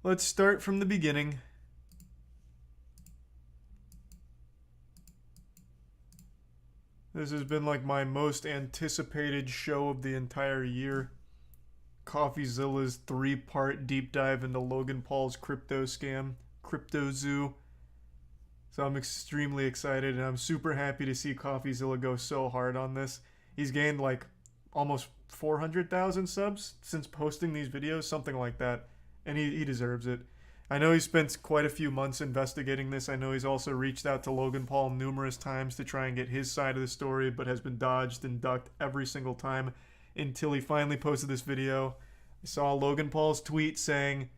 Let's start from the beginning. This has been like my most anticipated show of the entire year. Coffeezilla's 3-part deep dive into Logan Paul's crypto scam, CryptoZoo. So I'm extremely excited, and I'm super happy to see Coffeezilla go so hard on this. He's gained like almost 400,000 subs since posting these videos, something like that. And he deserves it. I know he spent quite a few months investigating this. I know he's also reached out to Logan Paul numerous times to try and get his side of the story, but has been dodged and ducked every single time until he finally posted this video. I saw Logan Paul's tweet saying,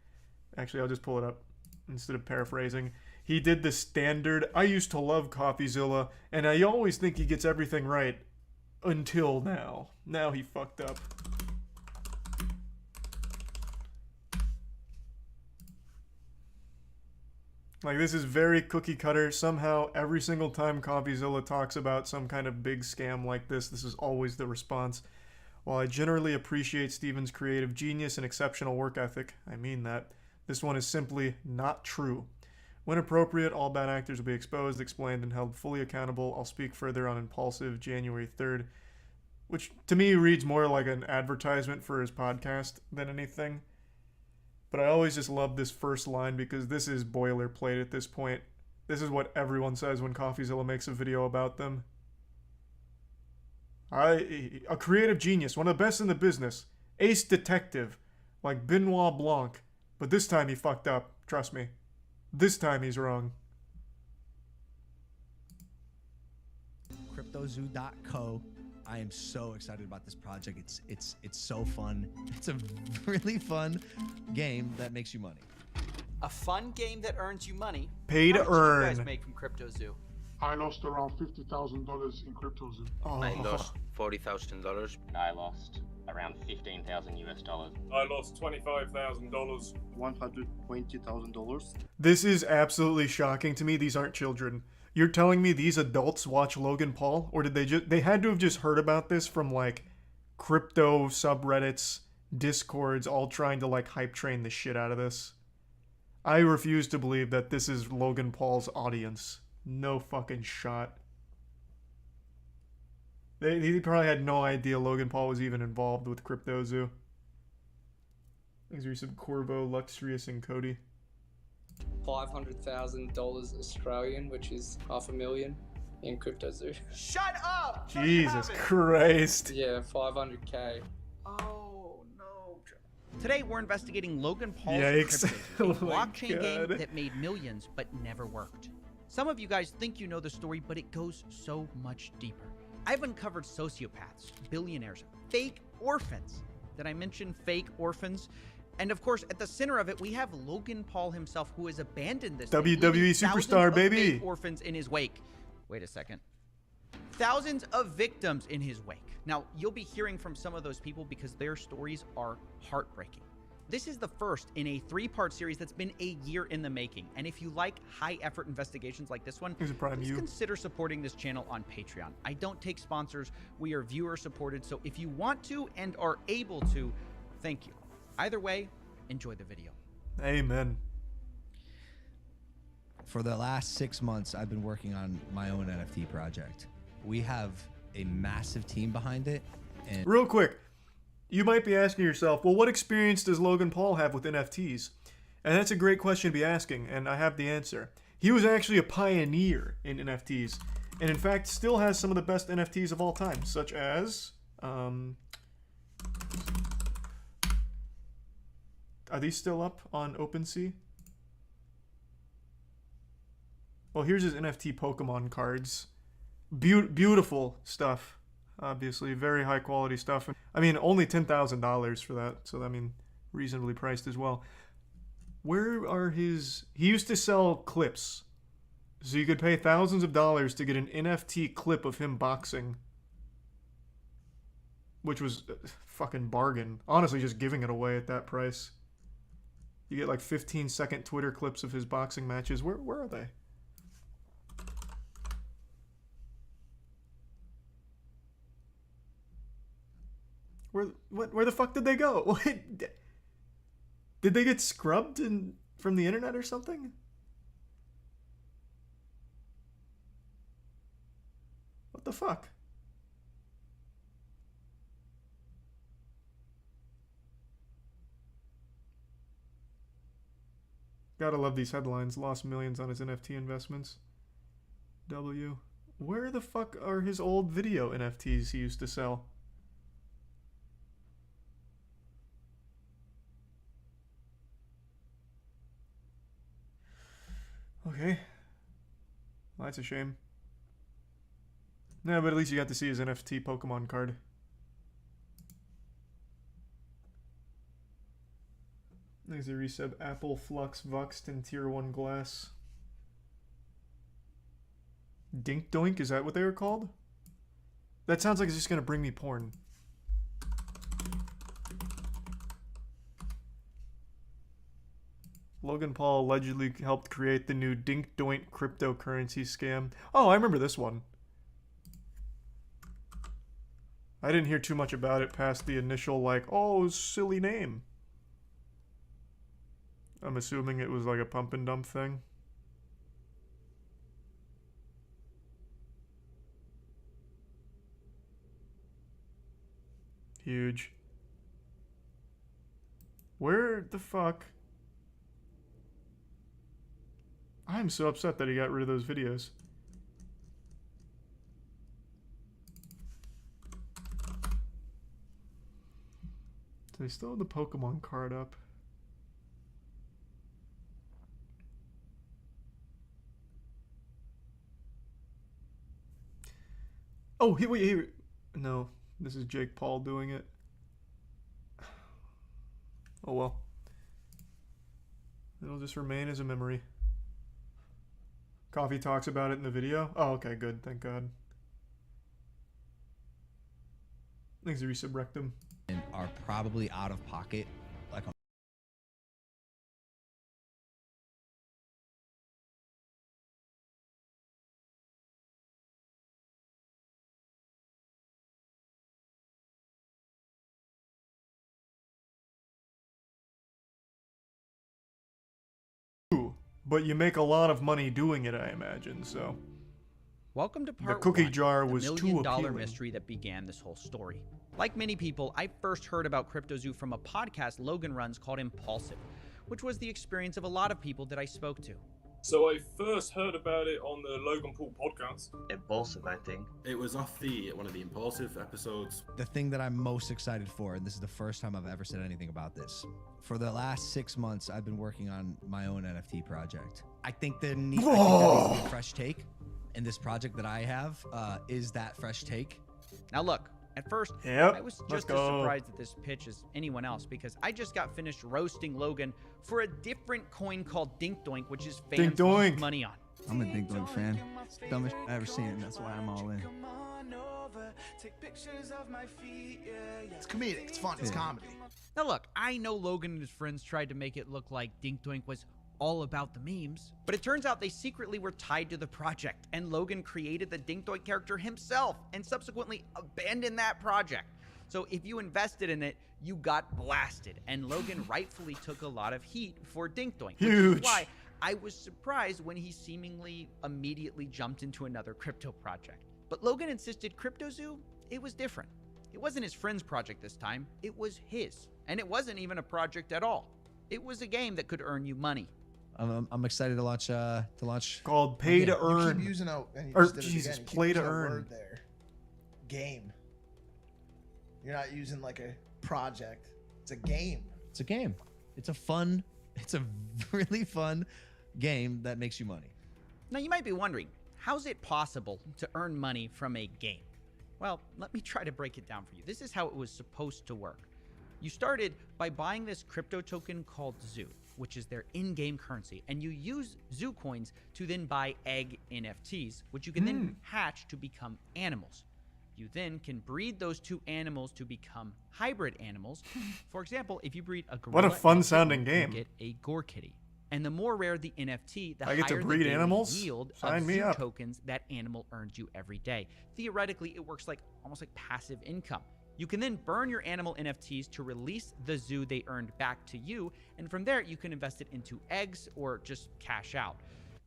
actually I'll just pull it up instead of paraphrasing. He did the standard, I used to love Coffeezilla, and I always think he gets everything right. Until now. Now he fucked up. Like, this is very cookie cutter. Somehow, every single time Coffeezilla talks about some kind of big scam like this is always the response. While I generally appreciate Steven's creative genius and exceptional work ethic, I mean that, this one is simply not true. When appropriate, all bad actors will be exposed, explained, and held fully accountable. I'll speak further on Impulsive, January 3rd, which to me reads more like an advertisement for his podcast than anything. But I always just love this first line because this is boilerplate at this point. This is what everyone says when Coffeezilla makes a video about them. A creative genius, one of the best in the business. Ace detective, like Benoit Blanc. But this time he fucked up, trust me. This time he's wrong. CryptoZoo.co. I am so excited about this project. It's so fun. It's a really fun game that makes you money. A fun game that earns you money. Pay to How much do earn. you guys make from CryptoZoo? I lost around $50,000 in CryptoZoo. Oh. I lost $40,000. I lost around 15,000 US dollars. I lost $25,000. $120,000. This is absolutely shocking to me. These aren't children. You're telling me these adults watch Logan Paul? Or did they had to have just heard about this from like crypto subreddits, discords, all trying to like hype train the shit out of this? I refuse to believe that this is Logan Paul's audience. No fucking shot. They probably had no idea Logan Paul was even involved with CryptoZoo. These are some Corvo, Luxurious, and Cody. $500,000 Australian, which is $500,000 in CryptoZoo. Shut up! Jesus Christ. Yeah, 500K. Oh no. Today we're investigating Logan Paul's Yikes. CryptoZoo, a Oh my blockchain God. game that made millions but never worked. Some of you guys think you know the story, but it goes so much deeper. I've uncovered sociopaths, billionaires, fake orphans. Did I mention fake orphans? And of course, at the center of it, we have Logan Paul himself, who has abandoned this thing, WWE leaving superstar, thousands of baby. fake orphans in his wake. Wait a second. Thousands of victims in his wake. Now, you'll be hearing from some of those people because their stories are heartbreaking. This is the first in a 3-part series that's been a year in the making. And if you like high-effort investigations like this one, Here's a prime please you. consider supporting this channel on Patreon. I don't take sponsors. We are viewer-supported. So if you want to and are able to, thank you. Either way, enjoy the video. Amen. For the last 6 months, I've been working on my own NFT project. We have a massive team behind it. And Real quick, you might be asking yourself, well, what experience does Logan Paul have with NFTs? And that's a great question to be asking, and I have the answer. He was actually a pioneer in NFTs, and in fact still has some of the best NFTs of all time, such as... Are these still up on OpenSea? Well, here's his NFT Pokemon cards. Beautiful stuff. Obviously, very high quality stuff. I mean, only $10,000 for that, so I mean, reasonably priced as well. Where are his... He used to sell clips. So you could pay thousands of dollars to get an NFT clip of him boxing. Which was a fucking bargain. Honestly, just giving it away at that price. You get like 15-second Twitter clips of his boxing matches. Where are they? Where the fuck did they go? Did they get scrubbed from the internet or something? What the fuck? Gotta love these headlines. Lost millions on his NFT investments. W. Where the fuck are his old video NFTs he used to sell? Okay. Well, that's a shame. No, but at least you got to see his NFT Pokemon card. There's a resub. Apple, Flux, Vuxed, and Tier 1 Glass. Dink Doink, is that what they were called? That sounds like it's just gonna bring me porn. Logan Paul allegedly helped create the new Dink Doink cryptocurrency scam. Oh, I remember this one. I didn't hear too much about it past the initial, like, oh, silly name. I'm assuming it was like a pump and dump thing. Huge. Where the fuck? I'm so upset that he got rid of those videos. Do they still have the Pokemon card up? Oh, wait. No, this is Jake Paul doing it. Oh well. It'll just remain as a memory. Coffee talks about it in the video. Oh, okay, good. Thank God. Thanks, Resub Rectum. And are probably out of pocket, like But you make a lot of money doing it, I imagine, so. Welcome to part cookie one, jar the was too million-dollar appealing. mystery that began this whole story. Like many people, I first heard about CryptoZoo from a podcast Logan runs called Impulsive, which was the experience of a lot of people that I spoke to. So I first heard about it on the Logan Paul podcast. Impulsive, I think. It was off one of the Impulsive episodes. the thing that I'm most excited for, and this is the first time I've ever said anything about this. For the last 6 months, I've been working on my own NFT project. I think there needs to be a fresh take, and this project that I have is that fresh take. Now look, at first, Yep, I was let's just as go. surprised at this pitch as anyone else because I just got finished roasting Logan for a different coin called Dink Doink, which is fans Dink Doink. lose money on. I'm a Dink Doink fan. Dumbest shit I've ever seen, and that's why I'm all in. It's comedic. It's fun. It's comedy. Now look, I know Logan and his friends tried to make it look like Dink Doink was all about the memes, but it turns out they secretly were tied to the project, and Logan created the Dink Doink character himself and subsequently abandoned that project. So if you invested in it, you got blasted, and Logan rightfully took a lot of heat for Dink Doink, which Huge. is why I was surprised when he seemingly immediately jumped into another crypto project. But Logan insisted CryptoZoo, it was different. It wasn't his friend's project this time, it was his. And it wasn't even a project at all. It was a game that could earn you money. I'm excited to launch. Called Pay to You Earn. keep using and you Or, just did it Jesus, again. You keep play to using a earn. word there. Game. You're not using like a project. It's a game. It's a game. It's a really fun game that makes you money. Now you might be wondering, how's it possible to earn money from a game? Well, let me try to break it down for you. This is how it was supposed to work. You started by buying this crypto token called Zoo, which is their in-game currency, and you use Zoo coins to then buy egg NFTs, which you can then hatch to become animals. You then can breed those two animals to become hybrid animals. For example, if you breed a gorilla What a and fun kitten, sounding you game. get a gore kitty. And the more rare the NFT, the I get to higher breed the daily animals? yield Sign of me Zoo up. tokens that animal earns you every day. Theoretically, it works like almost like passive income. You can then burn your animal NFTs to release the zoo they earned back to you, and from there you can invest it into eggs or just cash out.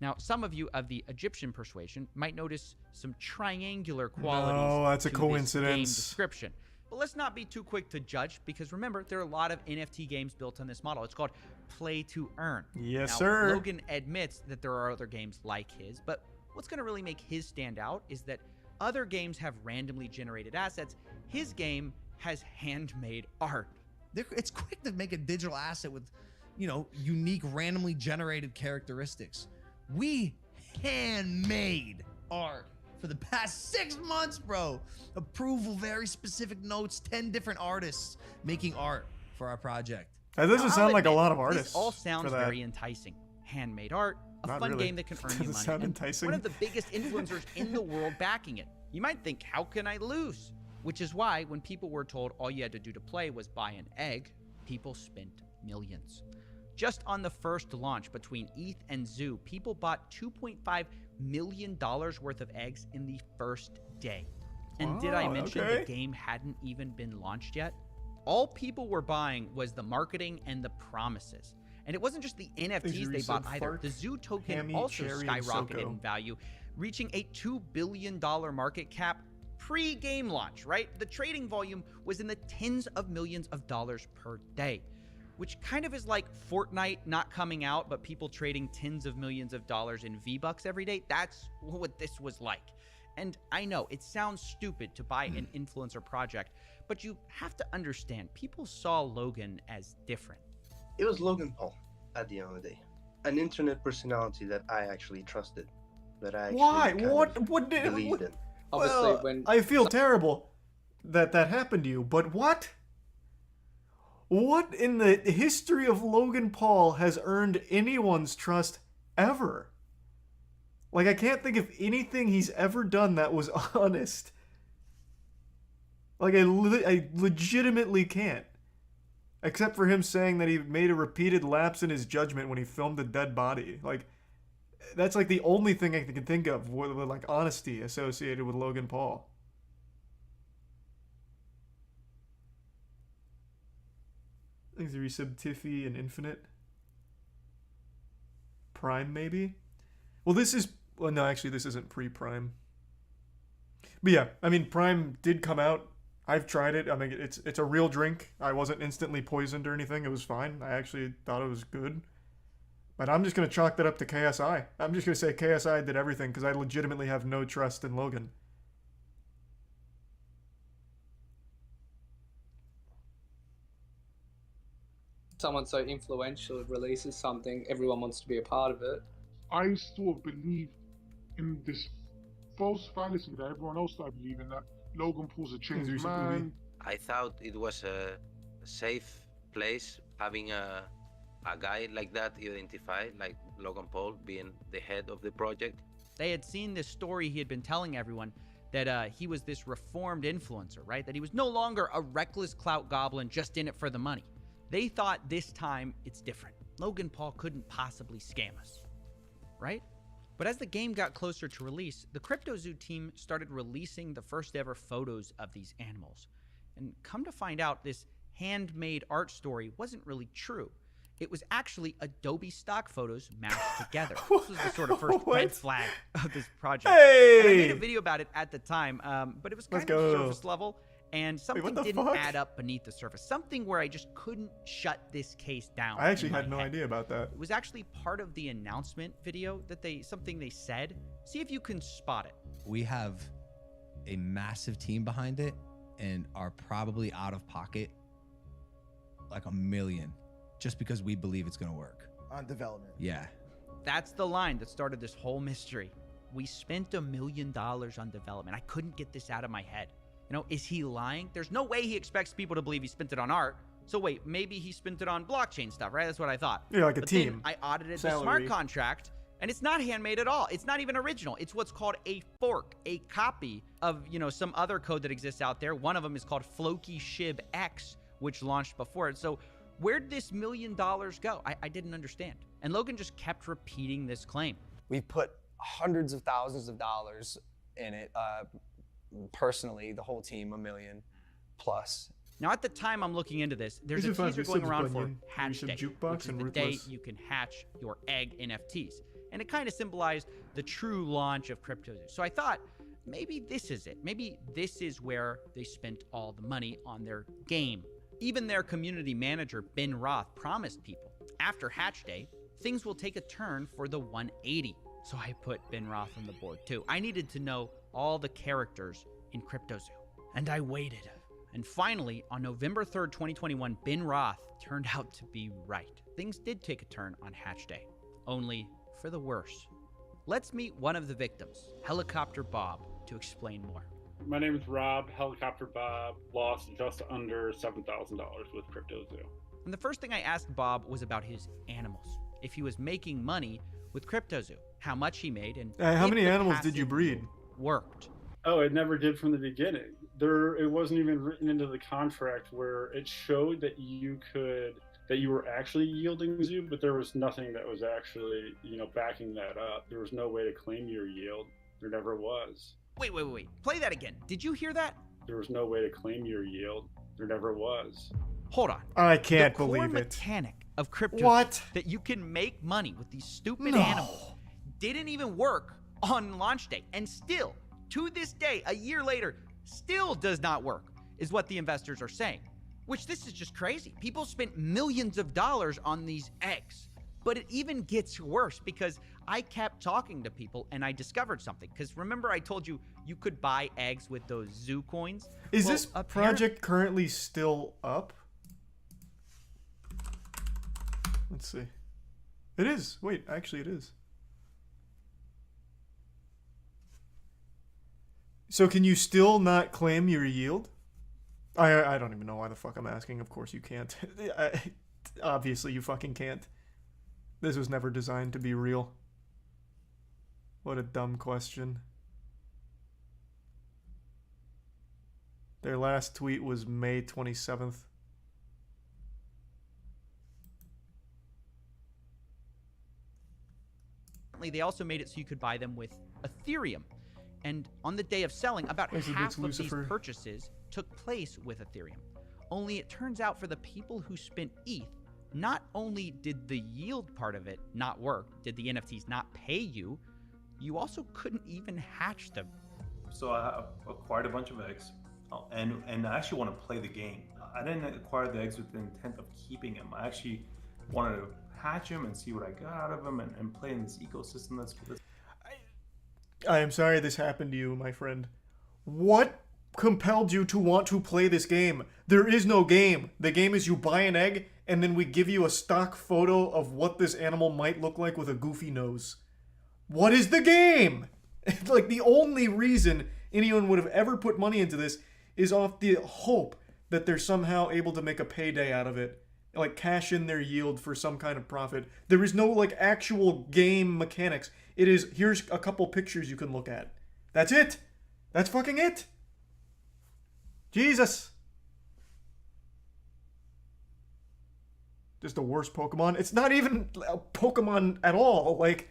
Now, some of you of the Egyptian persuasion might notice some triangular qualities No, that's a to this game coincidence. description. But let's not be too quick to judge, because remember, there are a lot of NFT games built on this model. It's called play to earn. Yes, Now, sir. Logan admits that there are other games like his, but what's going to really make his stand out is that other games have randomly generated assets. His game has handmade art. It's quick to make a digital asset with, you know, unique, randomly generated characteristics. We handmade art for the past 6 months, bro. Approval, very specific notes, 10 different artists making art for our project. That doesn't Now, sound I'll like a admit, lot of artists. This all sounds for that. very enticing. Handmade art, a Not fun really. game that can earn you Doesn't money. sound and enticing. one of the biggest influencers in the world backing it. You might think, how can I lose? Which is why when people were told all you had to do to play was buy an egg, people spent millions. Just on the first launch between ETH and Zoo, people bought $2.5 million worth of eggs in the first day. And did I Wow, mention okay. the game hadn't even been launched yet? All people were buying was the marketing and the promises. And it wasn't just the NFTs they bought either. The Zoo token Hammy, also Cherry, and skyrocketed Soko. in value, reaching a $2 billion market cap pre-game launch, right? The trading volume was in the tens of millions of dollars per day, which kind of is like Fortnite not coming out, but people trading tens of millions of dollars in V-Bucks every day. That's what this was like. And I know it sounds stupid to buy an influencer project, but you have to understand, people saw Logan as different. It was Logan Paul at the end of the day, an internet personality that I actually trusted, that I actually Why? kind of What did? believed in. Obviously, Well, when I feel terrible that that happened to you, but what? What in the history of Logan Paul has earned anyone's trust ever? Like, I can't think of anything he's ever done that was honest. Like, I legitimately can't. Except for him saying that he made a repeated lapse in his judgment when he filmed a dead body. Like, that's like the only thing I can think of with like honesty associated with Logan Paul. I think there's resub Tiffy and Infinite. Prime, maybe? Well, this is... Well, no, actually, this isn't pre-Prime. But yeah, I mean, Prime did come out. I've tried it. I mean, it's a real drink. I wasn't instantly poisoned or anything. It was fine. I actually thought it was good. But I'm just going to chalk that up to KSI. I'm just going to say KSI did everything because I legitimately have no trust in Logan. someone so influential releases something, everyone wants to be a part of it. I sort of believe in this false fallacy that everyone else started believing, that Logan Paul's a changed man. I thought it was a safe place having a guy like that identified, like Logan Paul being the head of the project. They had seen this story he had been telling everyone, that he was this reformed influencer, right? That he was no longer a reckless clout goblin just in it for the money. They thought this time it's different. Logan Paul couldn't possibly scam us, right? But as the game got closer to release, the CryptoZoo team started releasing the first ever photos of these animals. And come to find out, this handmade art story wasn't really true. It was actually Adobe stock photos mashed together. This was the sort of first red flag of this project. Hey! And I made a video about it at the time, but it was kind Let's of go. surface level, and something what the didn't fuck? add up beneath the surface. Something where I just couldn't shut this case down. I actually in my had no head. idea about that. It was actually part of the announcement video that something they said. See if you can spot it. We have a massive team behind it and are probably out of pocket like $1 million just because we believe it's going to work. On development. Yeah. That's the line that started this whole mystery. We spent $1 million on development. I couldn't get this out of my head. You know, is he lying? There's no way he expects people to believe he spent it on art. So wait, maybe he spent it on blockchain stuff, right? That's what I thought. Yeah, like a But team. then I audited the Salary. smart contract, and it's not handmade at all. It's not even original. It's what's called a fork, a copy of, some other code that exists out there. One of them is called Floki Shib X, which launched before it. So where'd this $1 million go? I didn't understand. And Logan just kept repeating this claim. We've put hundreds of thousands of dollars in it. Personally, the whole team, $1 million, plus. Now, at the time I'm looking into this, there's a Is it fun? teaser Use going some around for bunion, Hatch use some Day, jukebox which is and the day ruthless. you can hatch your egg NFTs. And it kind of symbolized the true launch of CryptoZoo. So I thought, maybe this is it. Maybe this is where they spent all the money on their game. Even their community manager, Ben Roth, promised people, after Hatch Day, things will take a turn for the 180. So I put Ben Roth on the board too. I needed to know all the characters in CryptoZoo. And I waited. And finally, on November 3rd, 2021, Ben Roth turned out to be right. Things did take a turn on Hatch Day, only for the worse. Let's meet one of the victims, Helicopter Bob, to explain more. My name is Rob. Helicopter Bob lost just under $7,000 with CryptoZoo. And the first thing I asked Bob was about his animals. If he was making money with CryptoZoo, how much he made, and How if many the animals did you passive breed? Worked. Oh, it never did from the beginning. It wasn't even written into the contract where it showed that you were actually yielding zoo, but there was nothing that was actually, backing that up. There was no way to claim your yield. There never was. Wait. Play that again. Did you hear that? There was no way to claim your yield. There never was. Hold on. I can't the believe core it. mechanic of crypto What? that you can make money with these stupid No. animals didn't even work on launch day, and still to this day, a year later, still does not work, is what the investors are saying. Which, this is just crazy. People spent millions of dollars on these eggs. But it even gets worse because I kept talking to people and I discovered something. Because remember I told you you could buy eggs with those zoo coins? Is this project currently still up? Let's see. It is. Wait, actually it is. So can you still not claim your yield? I don't even know why the fuck I'm asking. Of course you can't. Obviously you fucking can't. This was never designed to be real. What a dumb question. Their last tweet was May 27th. They also made it so you could buy them with Ethereum. And on the day of selling, about half of these purchases took place with Ethereum. Only it turns out for the people who spent ETH, not only did the yield part of it not work, did the NFTs not pay you, you also couldn't even hatch them. So I acquired a bunch of eggs, and I actually want to play the game. I didn't acquire the eggs with the intent of keeping them. I actually wanted to hatch them and see what I got out of them and play in this ecosystem that's for this. I am sorry this happened to you, my friend. What compelled you to want to play this game? There is no game. The game is you buy an egg, and then we give you a stock photo of what this animal might look like with a goofy nose. What is the game? Like, the only reason anyone would have ever put money into this is off the hope that they're somehow able to make a payday out of it. Like, cash in their yield for some kind of profit. There is no, like, actual game mechanics. It is, here's a couple pictures you can look at. That's it. That's fucking it. Jesus. Just the worst Pokemon. It's not even a Pokemon at all. Like,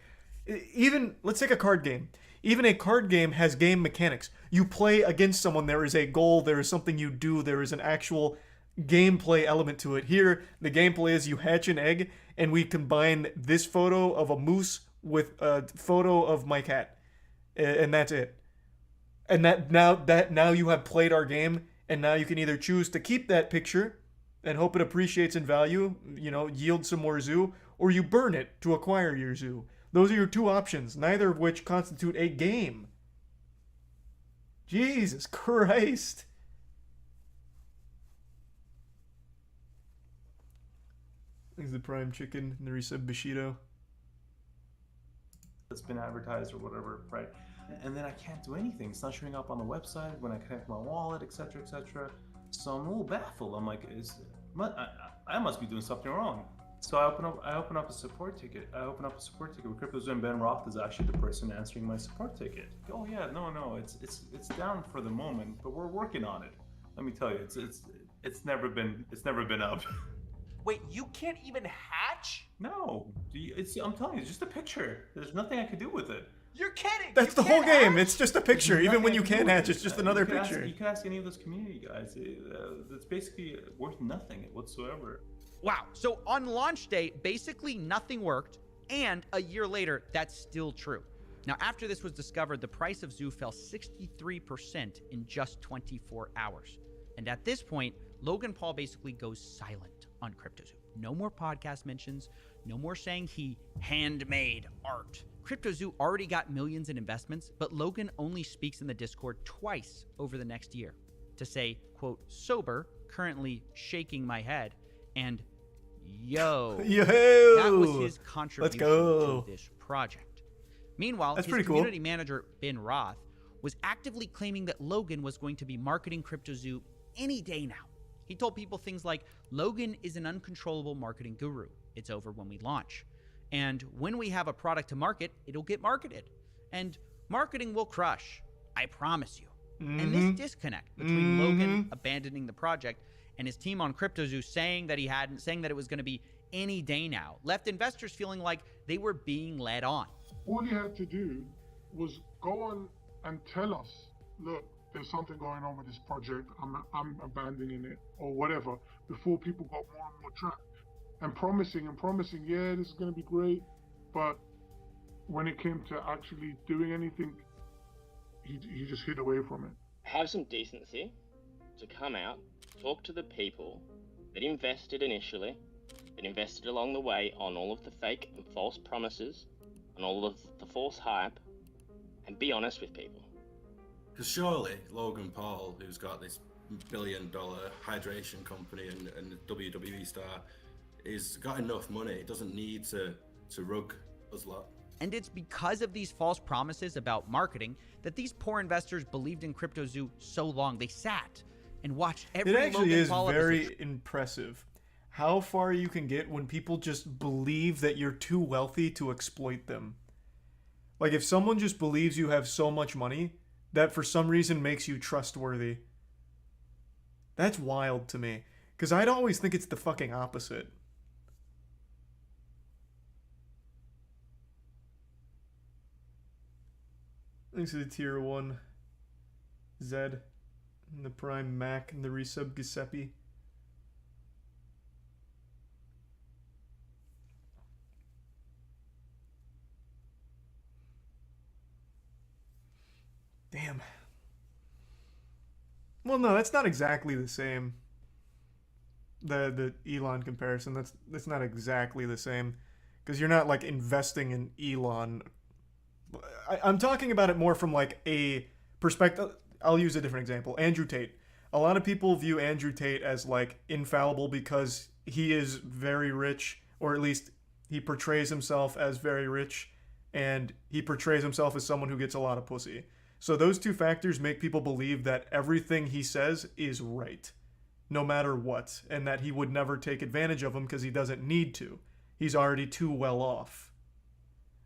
even, let's take a card game. Even a card game has game mechanics. You play against someone, there is a goal, there is something you do, there is an actual gameplay element to it. Here, the gameplay is you hatch an egg, and we combine this photo of a moose with a photo of my cat. And that's it. And now you have played our game, and now you can either choose to keep that picture and hope it appreciates in value, yield some more zoo, or you burn it to acquire your zoo. Those are your two options, neither of which constitute a game. Jesus Christ. Is the prime chicken and the resub Bushido? It's been advertised or whatever, right? And then I can't do anything. It's not showing up on the website when I connect my wallet, etc., etc. So I'm a little baffled. I'm like, I must be doing something wrong. So I open up a support ticket. With CryptoZoo, and Ben Roth is actually the person answering my support ticket. Oh yeah, no, it's down for the moment, but we're working on it. Let me tell you, it's never been up. Wait, you can't even hatch? No, I'm telling you, it's just a picture. There's nothing I could do with it. You're kidding. That's the whole game. It's just a picture. Even when you can hatch, it's just another picture. You can ask any of those community guys. It's basically worth nothing whatsoever. Wow. So on launch day, basically nothing worked. And a year later, that's still true. Now, after this was discovered, the price of Zoo fell 63% in just 24 hours. And at this point, Logan Paul basically goes silent on CryptoZoo. No more podcast mentions, no more saying he handmade art. CryptoZoo already got millions in investments, but Logan only speaks in the Discord twice over the next year to say, quote, sober, currently shaking my head, and yo. That was his contribution to this project. Meanwhile, his community manager, Ben Roth, was actively claiming that Logan was going to be marketing CryptoZoo any day now. He told people things like, Logan is an uncontrollable marketing guru. It's over when we launch. And when we have a product to market, it'll get marketed. And marketing will crush. I promise you. And this disconnect between Logan abandoning the project and his team on CryptoZoo saying that it was going to be any day now, left investors feeling like they were being led on. All he had to do was go on and tell us, look, there's something going on with this project, I'm abandoning it, or whatever, before people got more and more trapped. And promising, yeah, this is going to be great. But when it came to actually doing anything, he just hid away from it. Have some decency to come out, talk to the people that invested initially, that invested along the way on all of the fake and false promises, on all of the false hype, and be honest with people. Because surely Logan Paul, who's got this $1 billion hydration company and a WWE star, is got enough money. He doesn't need to rug us lot. And it's because of these false promises about marketing that these poor investors believed in CryptoZoo so long. They sat and watched every It actually Logan is Paul very episode. impressive how far you can get when people just believe that you're too wealthy to exploit them. Like, if someone just believes you have so much money, that for some reason makes you trustworthy. That's wild to me. Because I'd always think it's the fucking opposite. Thanks to the tier 1 Zed and the Prime Mac and the resub Giuseppe. Damn. Well, no, that's not exactly the same. The Elon comparison, that's not exactly the same. Because you're not, like, investing in Elon. I'm talking about it more from, like, a perspective. I'll use a different example. Andrew Tate. A lot of people view Andrew Tate as, like, infallible because he is very rich, or at least he portrays himself as very rich, and he portrays himself as someone who gets a lot of pussy. So those two factors make people believe that everything he says is right, no matter what, and that he would never take advantage of him because he doesn't need to. He's already too well off.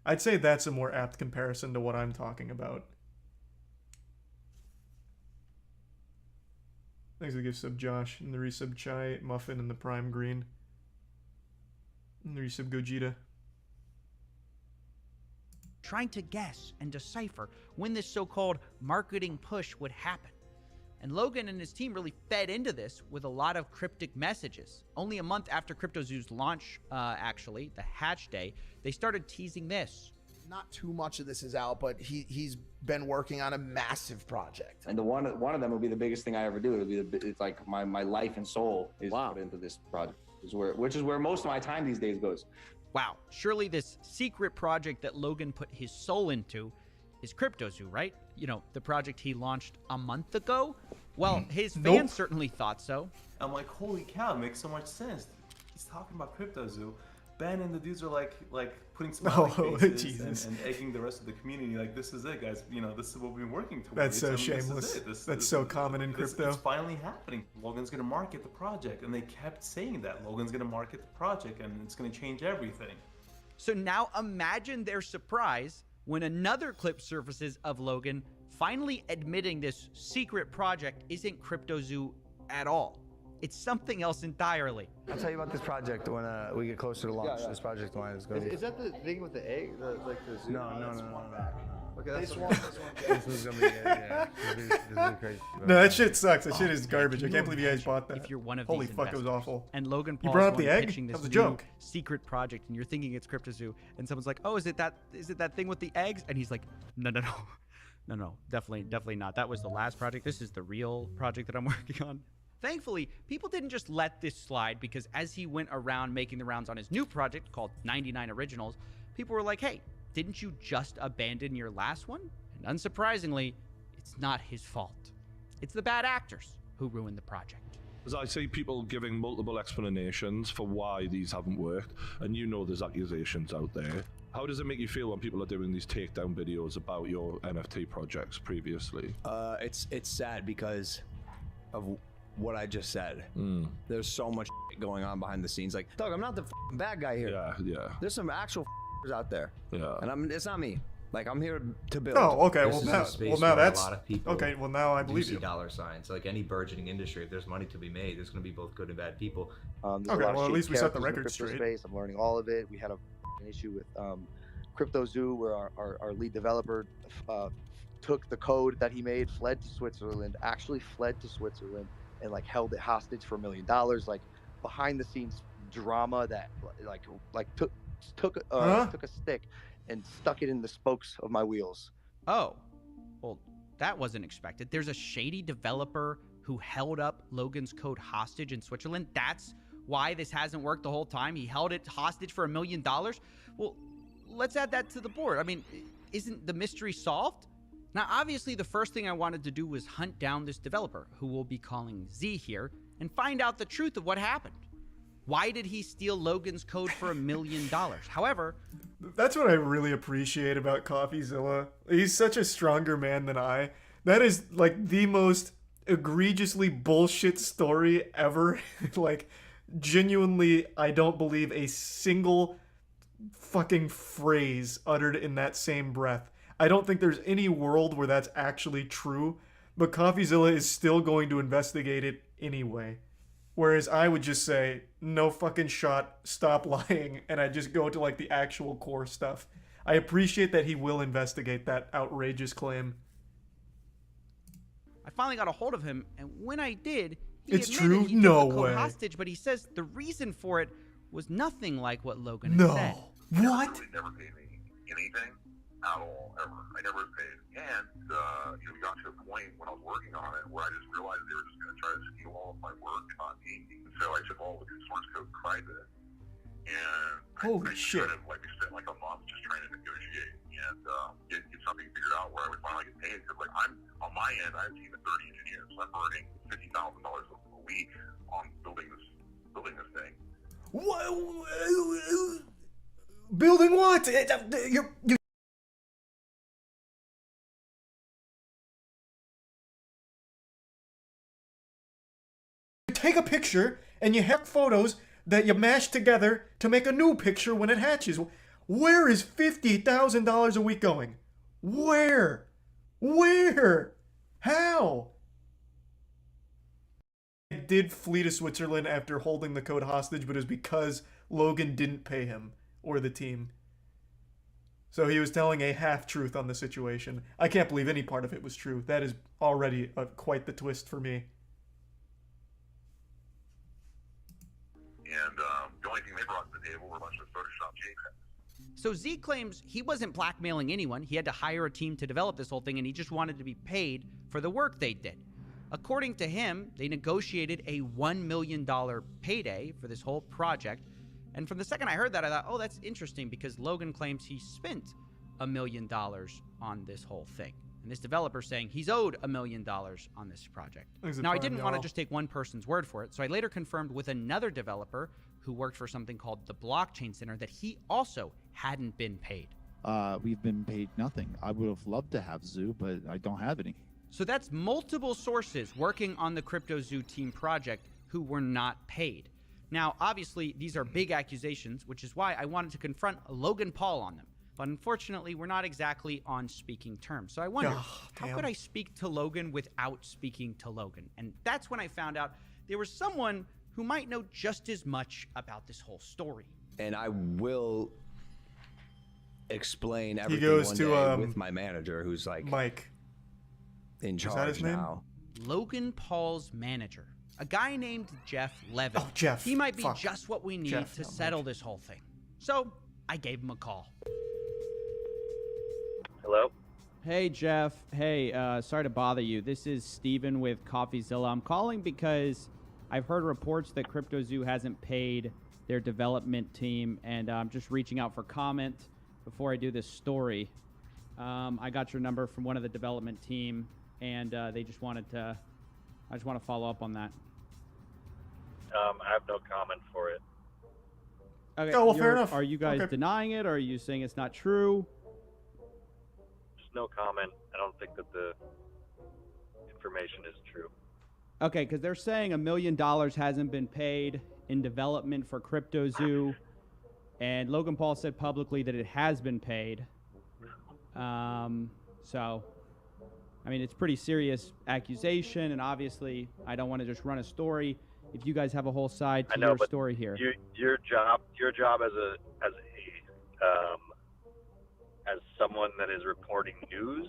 I'd say that's a more apt comparison to what I'm talking about. Thanks for the gift sub, Josh, and the resub Chai, Muffin, and the Prime Green. And the resub Gogeta. Trying to guess and decipher when this so-called marketing push would happen. And Logan and his team really fed into this with a lot of cryptic messages. Only a month after CryptoZoo's launch, actually, the hatch day, they started teasing this. Not too much of this is out, but he's been working on a massive project. And one of them will be the biggest thing I ever do. It's like my life and soul is put into this project, which is where most of my time these days goes. Wow, surely this secret project that Logan put his soul into is CryptoZoo, right? You know, the project he launched a month ago? Well, his fans certainly thought so. I'm like, holy cow, it makes so much sense. He's talking about CryptoZoo. Ben and the dudes are like putting smiley faces and egging the rest of the community. Like, this is it, guys. You know, this is what we've been working towards. That's so shameless. That's so common in crypto. It's finally happening. Logan's gonna market the project, and they kept saying that Logan's gonna market the project, and it's gonna change everything. So now imagine their surprise when another clip surfaces of Logan finally admitting this secret project isn't CryptoZoo at all. It's something else entirely. I'll tell you about this project when we get closer to launch. This project of mine is going to be... Is that the thing with the egg? Like the zoo? No. Okay, that's This what one. this is gonna be this is crazy. No, that shit sucks. That shit is garbage. I can't believe you guys bought that. If you're one of Holy these fuck, it was investors, awful. and Logan You Paul's brought up one the egg? pitching That this was a new joke. secret project, and you're thinking it's CryptoZoo, and someone's like, "Oh, is it that thing with the eggs?" And he's like, "No, definitely not. That was the last project. This is the real project that I'm working on." Thankfully, people didn't just let this slide, because as he went around making the rounds on his new project called 99 Originals, people were like, "Hey, didn't you just abandon your last one?" And unsurprisingly, it's not his fault. It's the bad actors who ruined the project. As I see people giving multiple explanations for why these haven't worked, and you know there's accusations out there. How does it make you feel when people are doing these takedown videos about your NFT projects previously? It's sad because of what I just said. There's so much going on behind the scenes. Like, Doug, I'm not the bad guy here. Yeah. There's some actual out there. Yeah. And it's not me. Like, I'm here to build. Oh, okay. This is a space now where that's a lot of people okay. Well, now I do believe see you. dollar signs. Like any burgeoning industry, if there's money to be made, there's going to be both good and bad people. Okay, well, at least we set the record straight. Space. I'm learning all of it. We had an issue with CryptoZoo, where our lead developer took the code that he made, fled to Switzerland, and like held it hostage for $1 million. Like behind the scenes drama that took a stick and stuck it in the spokes of my wheels. Oh, well, that wasn't expected. There's a shady developer who held up Logan's code hostage in Switzerland. That's why this hasn't worked the whole time. He held it hostage for $1 million. Well, let's add that to the board. I mean, isn't the mystery solved? Now, obviously, the first thing I wanted to do was hunt down this developer, who we'll be calling Z here, and find out the truth of what happened. Why did he steal Logan's code for $1 million? However, that's what I really appreciate about Coffeezilla. He's such a stronger man than I. That is like the most egregiously bullshit story ever. Like, genuinely, I don't believe a single fucking phrase uttered in that same breath. I don't think there's any world where that's actually true, but Coffeezilla is still going to investigate it anyway. Whereas I would just say, no fucking shot, stop lying, and I just go to like the actual core stuff. I appreciate that he will investigate that outrageous claim. I finally got a hold of him, and when I did, he It's admitted true? he took No the code way. hostage, but he says the reason for it was nothing like what Logan had No. said. What? Never paid me anything at all, ever. I never paid. And, we got to a point when I was working on it where I just realized they were just going to try to steal all of my work and not me. So I took all the source code private. And Holy I shit. Kind of, we spent like a month just trying to negotiate and get something figured out where I would finally get paid. Because I'm on my end, I have a team of 30 engineers. So I'm earning $50,000 a week on building this thing. What? Building what? You take a picture and you have photos that you mash together to make a new picture when it hatches. Where is $50,000 a week going? Where? How? He did flee to Switzerland after holding the code hostage, but it was because Logan didn't pay him or the team. So he was telling a half-truth on the situation. I can't believe any part of it was true. That is already quite the twist for me. And the only thing they brought to the table were a bunch of Photoshop JPEGs. So Z claims he wasn't blackmailing anyone. He had to hire a team to develop this whole thing, and he just wanted to be paid for the work they did. According to him, they negotiated a $1 million payday for this whole project. And from the second I heard that, I thought, oh, that's interesting, because Logan claims he spent $1 million on this whole thing. And this developer saying he's owed $1 million on this project. Now, I didn't want to just take one person's word for it, so I later confirmed with another developer who worked for something called the Blockchain Center that he also hadn't been paid. We've been paid nothing. I would have loved to have Zoo, but I don't have any. So that's multiple sources working on the CryptoZoo team project who were not paid. Now, obviously, these are big accusations, which is why I wanted to confront Logan Paul on them. But unfortunately, we're not exactly on speaking terms. So I wondered, how could I speak to Logan without speaking to Logan? And that's when I found out there was someone who might know just as much about this whole story. And I will explain everything goes one to, day with my manager, who's like Mike. in Is that charge his name? now. Logan Paul's manager, a guy named Jeff Levin. Oh, Jeff. He might be Fuck. just what we need Jeff, to not settle this whole thing. So I gave him a call. Hello? Hey, Jeff. Hey, sorry to bother you. This is Steven with Coffeezilla. I'm calling because I've heard reports that CryptoZoo hasn't paid their development team, and I'm just reaching out for comment before I do this story. I got your number from one of the development team, and they just wanted to. I just want to follow up on that. I have no comment for it. Okay. Oh, well, fair enough. Are you guys Okay. denying it, or are you saying it's not true? Just no comment. I don't think that the information is true. Okay, because they're saying $1 million hasn't been paid in development for CryptoZoo, and Logan Paul said publicly that it has been paid. So, I mean, it's pretty serious accusation, and obviously, I don't want to just run a story. If you guys have a whole side to your story here, Your job as someone that is reporting news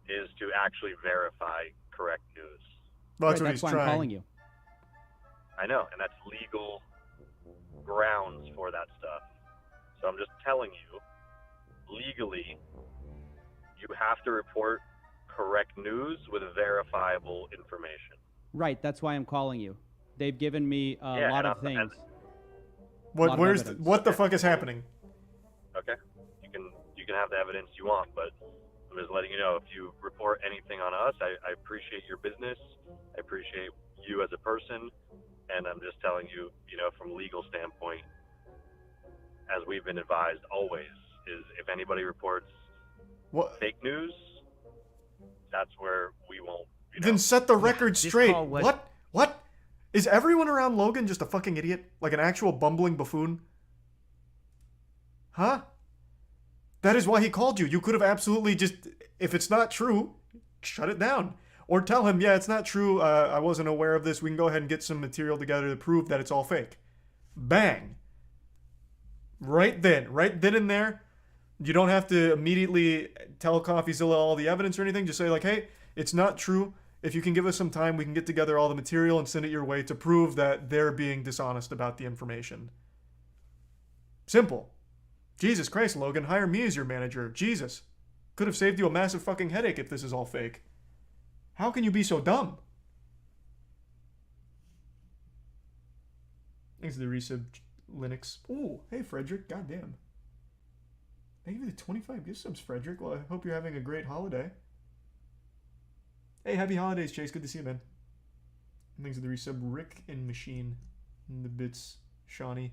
is to actually verify correct news. Well, that's right, what that's he's why trying. I'm calling you. I know, and that's legal grounds for that stuff. So I'm just telling you, legally, you have to report correct news with verifiable information. Right, that's why I'm calling you. They've given me a lot of things. What the fuck is happening? Okay, you can have the evidence you want, but I'm just letting you know, if you report anything on us, I appreciate your business, I appreciate you as a person, and I'm just telling you, from a legal standpoint, as we've been advised always, is if anybody reports fake news, that's where we won't. Then set the record straight. call was- What? Is everyone around Logan just a fucking idiot? Like an actual bumbling buffoon? Huh? That is why he called you. You could have absolutely just, if it's not true, shut it down. Or tell him, yeah, it's not true. I wasn't aware of this. We can go ahead and get some material together to prove that it's all fake. Bang. Right then and there. You don't have to immediately tell Coffeezilla all the evidence or anything. Just say like, hey, it's not true. If you can give us some time, we can get together all the material and send it your way to prove that they're being dishonest about the information. Simple. Jesus Christ, Logan, hire me as your manager. Jesus. Could have saved you a massive fucking headache if this is all fake. How can you be so dumb? Thanks to the resub Linux. Ooh, hey Frederick, goddamn. Thank you for the 25 gift subs, Frederick. Well, I hope you're having a great holiday. Hey, happy holidays, Chase. Good to see you, man. Thanks to the resub Rick and Machine. And the bits, Shawnee.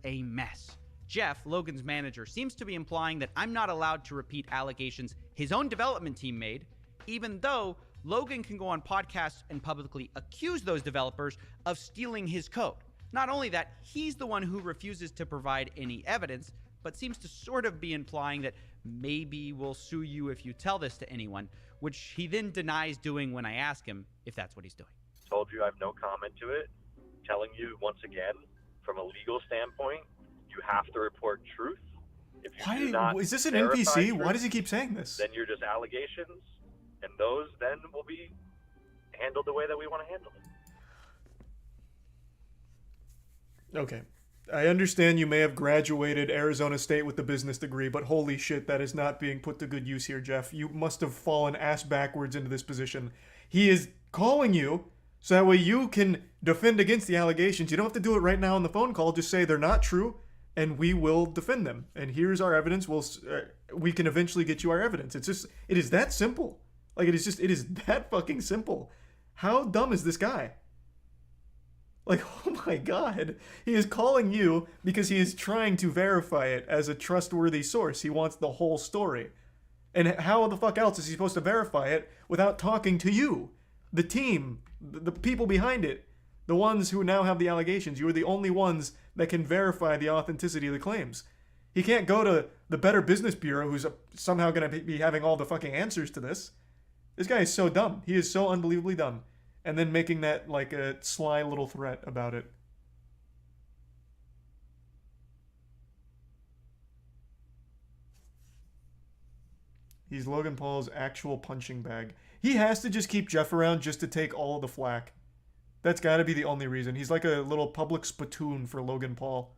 A mess. Jeff, Logan's manager, seems to be implying that I'm not allowed to repeat allegations his own development team made, even though Logan can go on podcasts and publicly accuse those developers of stealing his code. Not only that, he's the one who refuses to provide any evidence, but seems to sort of be implying that maybe we'll sue you if you tell this to anyone, which he then denies doing when I ask him if that's what he's doing. Told you I have no comment to it. Telling you once again, from a legal standpoint, you have to report truth. If you do not Is this an verify NPC? truth, Why does he keep saying this? Then you're just allegations, and those then will be handled the way that we want to handle it. Okay. I understand you may have graduated Arizona State with the business degree, but holy shit, that is not being put to good use here, Jeff. You must have fallen ass backwards into this position. He is calling you so that way you can defend against the allegations. You don't have to do it right now on the phone call. Just say they're not true, and we will defend them. And here's our evidence. We can eventually get you our evidence. It is that simple. Like, it is that fucking simple. How dumb is this guy? Like, oh my god. He is calling you because he is trying to verify it as a trustworthy source. He wants the whole story. And how the fuck else is he supposed to verify it without talking to you? The team, the people behind it, the ones who now have the allegations. You are the only ones that can verify the authenticity of the claims. He can't go to the Better Business Bureau, who's somehow going to be having all the fucking answers to this. This guy is so dumb. He is so unbelievably dumb. And then making that like a sly little threat about it. He's Logan Paul's actual punching bag. He has to just keep Jeff around just to take all of the flack. That's got to be the only reason. He's like a little public spittoon for Logan Paul.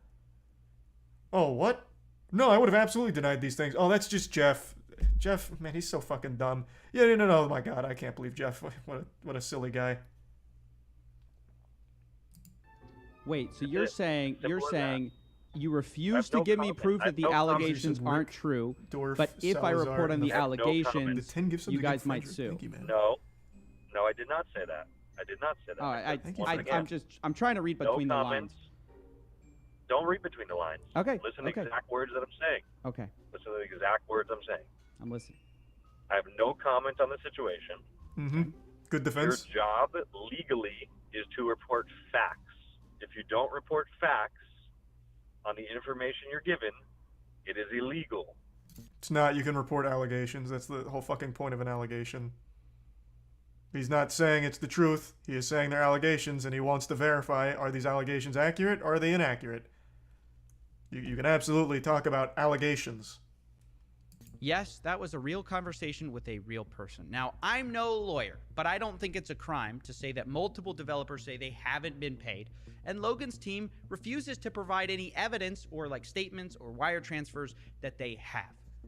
Oh, what? No, I would have absolutely denied these things. Oh, that's just Jeff. Jeff, man, he's so fucking dumb. Yeah, no, oh my God, I can't believe Jeff. What a silly guy. Wait, so you're saying you refuse to no give me comment. proof I that have the no comment. allegations aren't true, Dorf, but if I Salazar, report on the I have no comment. allegations, The 10 gives you something guys good, might Frederick. sue. Thank you, man. No, I did not say that. I did not say that. All right, Once again, I'm trying to read no between the comments. lines. Don't read between the lines. Okay. Listen to Okay. the exact words that I'm saying. Okay, Listen to the exact words I'm saying. I'm listening. I have no comment on the situation. Mm-hmm. Good defense. Your job legally is to report facts. If you don't report facts on the information you're given, it is illegal. It's not. You can report allegations. That's the whole fucking point of an allegation. He's not saying it's the truth. He is saying they're allegations, and he wants to verify, are these allegations accurate or are they inaccurate? You can absolutely talk about allegations. Yes, that was a real conversation with a real person. Now, I'm no lawyer, but I don't think it's a crime to say that multiple developers say they haven't been paid, and Logan's team refuses to provide any evidence or like statements or wire transfers that they have.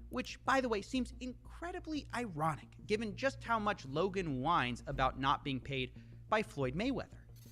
Which, by the way, seems incredibly ironic, given just how much Logan whines about not being paid by Floyd Mayweather.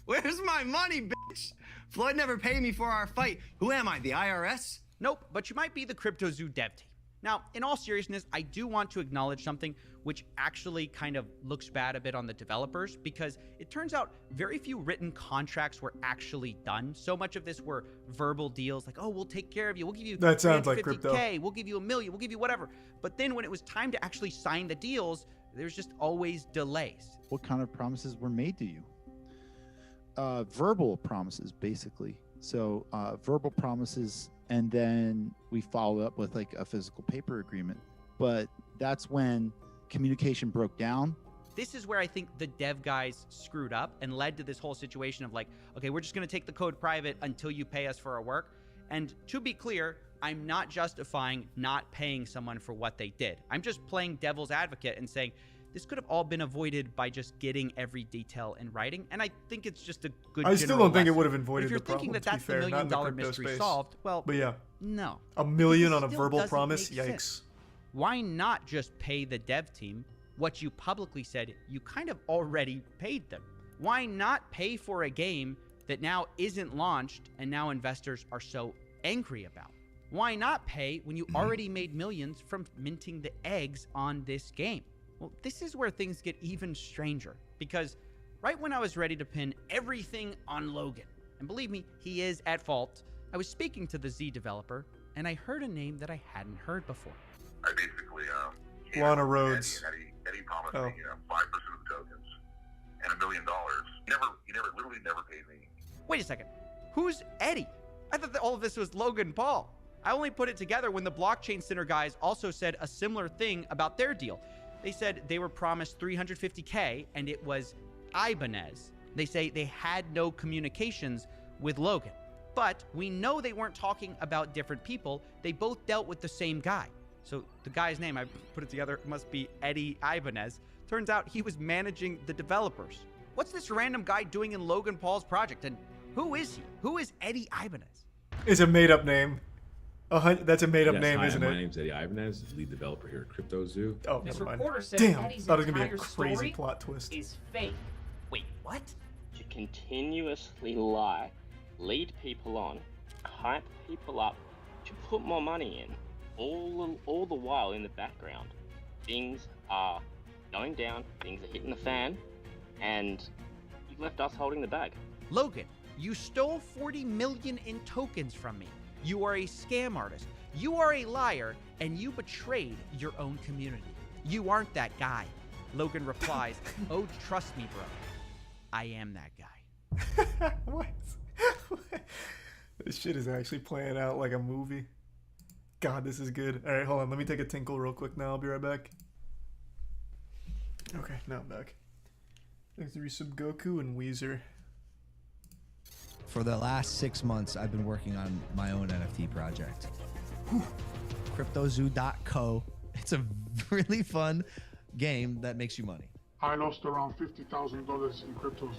Where's my money, bitch? Floyd never paid me for our fight. Who am I, the IRS? Nope, but you might be the CryptoZoo dev team. Now, in all seriousness, I do want to acknowledge something which actually kind of looks bad a bit on the developers, because it turns out very few written contracts were actually done. So much of this were verbal deals like, oh, we'll take care of you. We'll give you That sounds like crypto. $350K, we'll give you $1 million, we'll give you whatever. But then when it was time to actually sign the deals, there's just always delays. What kind of promises were made to you? Verbal promises, basically. So verbal promises, and then we follow up with like a physical paper agreement. But that's when communication broke down. This is where I think the dev guys screwed up and led to this whole situation of like, okay, we're just going to take the code private until you pay us for our work. And to be clear, I'm not justifying not paying someone for what they did. I'm just playing devil's advocate and saying this could have all been avoided by just getting every detail in writing. And I think it's just a good I still don't think it lesson. would have avoided If you're the problem, thinking that to be that's fair, the not in $1 the million crypto mystery space. solved, well, But yeah. no. $1 million on a Still verbal doesn't promise? make Yikes. sense. Why not just pay the dev team what you publicly said you kind of already paid them? Why not pay for a game that now isn't launched and now investors are so angry about? Why not pay when you already made millions from minting the eggs on this game? Well, this is where things get even stranger, because right when I was ready to pin everything on Logan, and believe me, he is at fault, I was speaking to the Z developer, and I heard a name that I hadn't heard before. I basically, Lana Rhodes. Eddie promised Oh. me 5% of the tokens and $1 million. He literally never paid me. Wait a second. Who's Eddie? I thought that all of this was Logan Paul. I only put it together when the Blockchain Center guys also said a similar thing about their deal. They said they were promised $350K and it was Ibanez. They say they had no communications with Logan. But we know they weren't talking about different people. They both dealt with the same guy. So the guy's name, I put it together, must be Eddie Ibanez. Turns out he was managing the developers. What's this random guy doing in Logan Paul's project? And who is he? Who is Eddie Ibanez? It's a made-up name. That's a made-up Yes, name, hi, isn't my it? name's Eddie Ibanez, lead developer here at CryptoZoo. Oh, This never mind. reporter says Damn, Eddie's thought it was gonna be a entire crazy story plot twist. is fake. Wait, what? To continuously lie, lead people on, hype people up, to put more money in, all the while in the background, things are going down, things are hitting the fan, and you've left us holding the bag. Logan, you stole 40 million in tokens from me. You are a scam artist. You are a liar, and you betrayed your own community. You aren't that guy. Logan replies, oh, trust me, bro. I am that guy. What? This shit is actually playing out like a movie. God, this is good. All right, hold on. Let me take a tinkle real quick now. I'll be right back. Okay, now I'm back. Thanks to Resub Goku and Weezer. For the last 6 months, I've been working on my own NFT project. CryptoZoo.co. It's a really fun game that makes you money. I lost around $50,000 in CryptoZoo.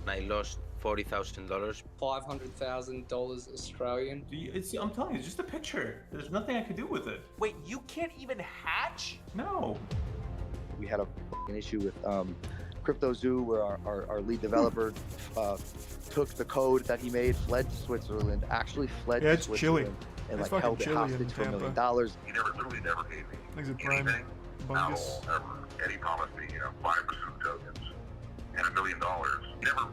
I lost $40,000. $500,000 Australian. I'm telling you, it's just a picture. There's nothing I could do with it. Wait, you can't even hatch? No. We had a issue with CryptoZoo, where our lead developer took the code that he made, fled to Switzerland, actually fled to it's chilly. Switzerland, and It's like fucking held it chilly in hostage for $1 million. Tampa. He literally never paid me Things are prime. anything at Bungus. all, ever. And he promised me, 5% of tokens and $1 million.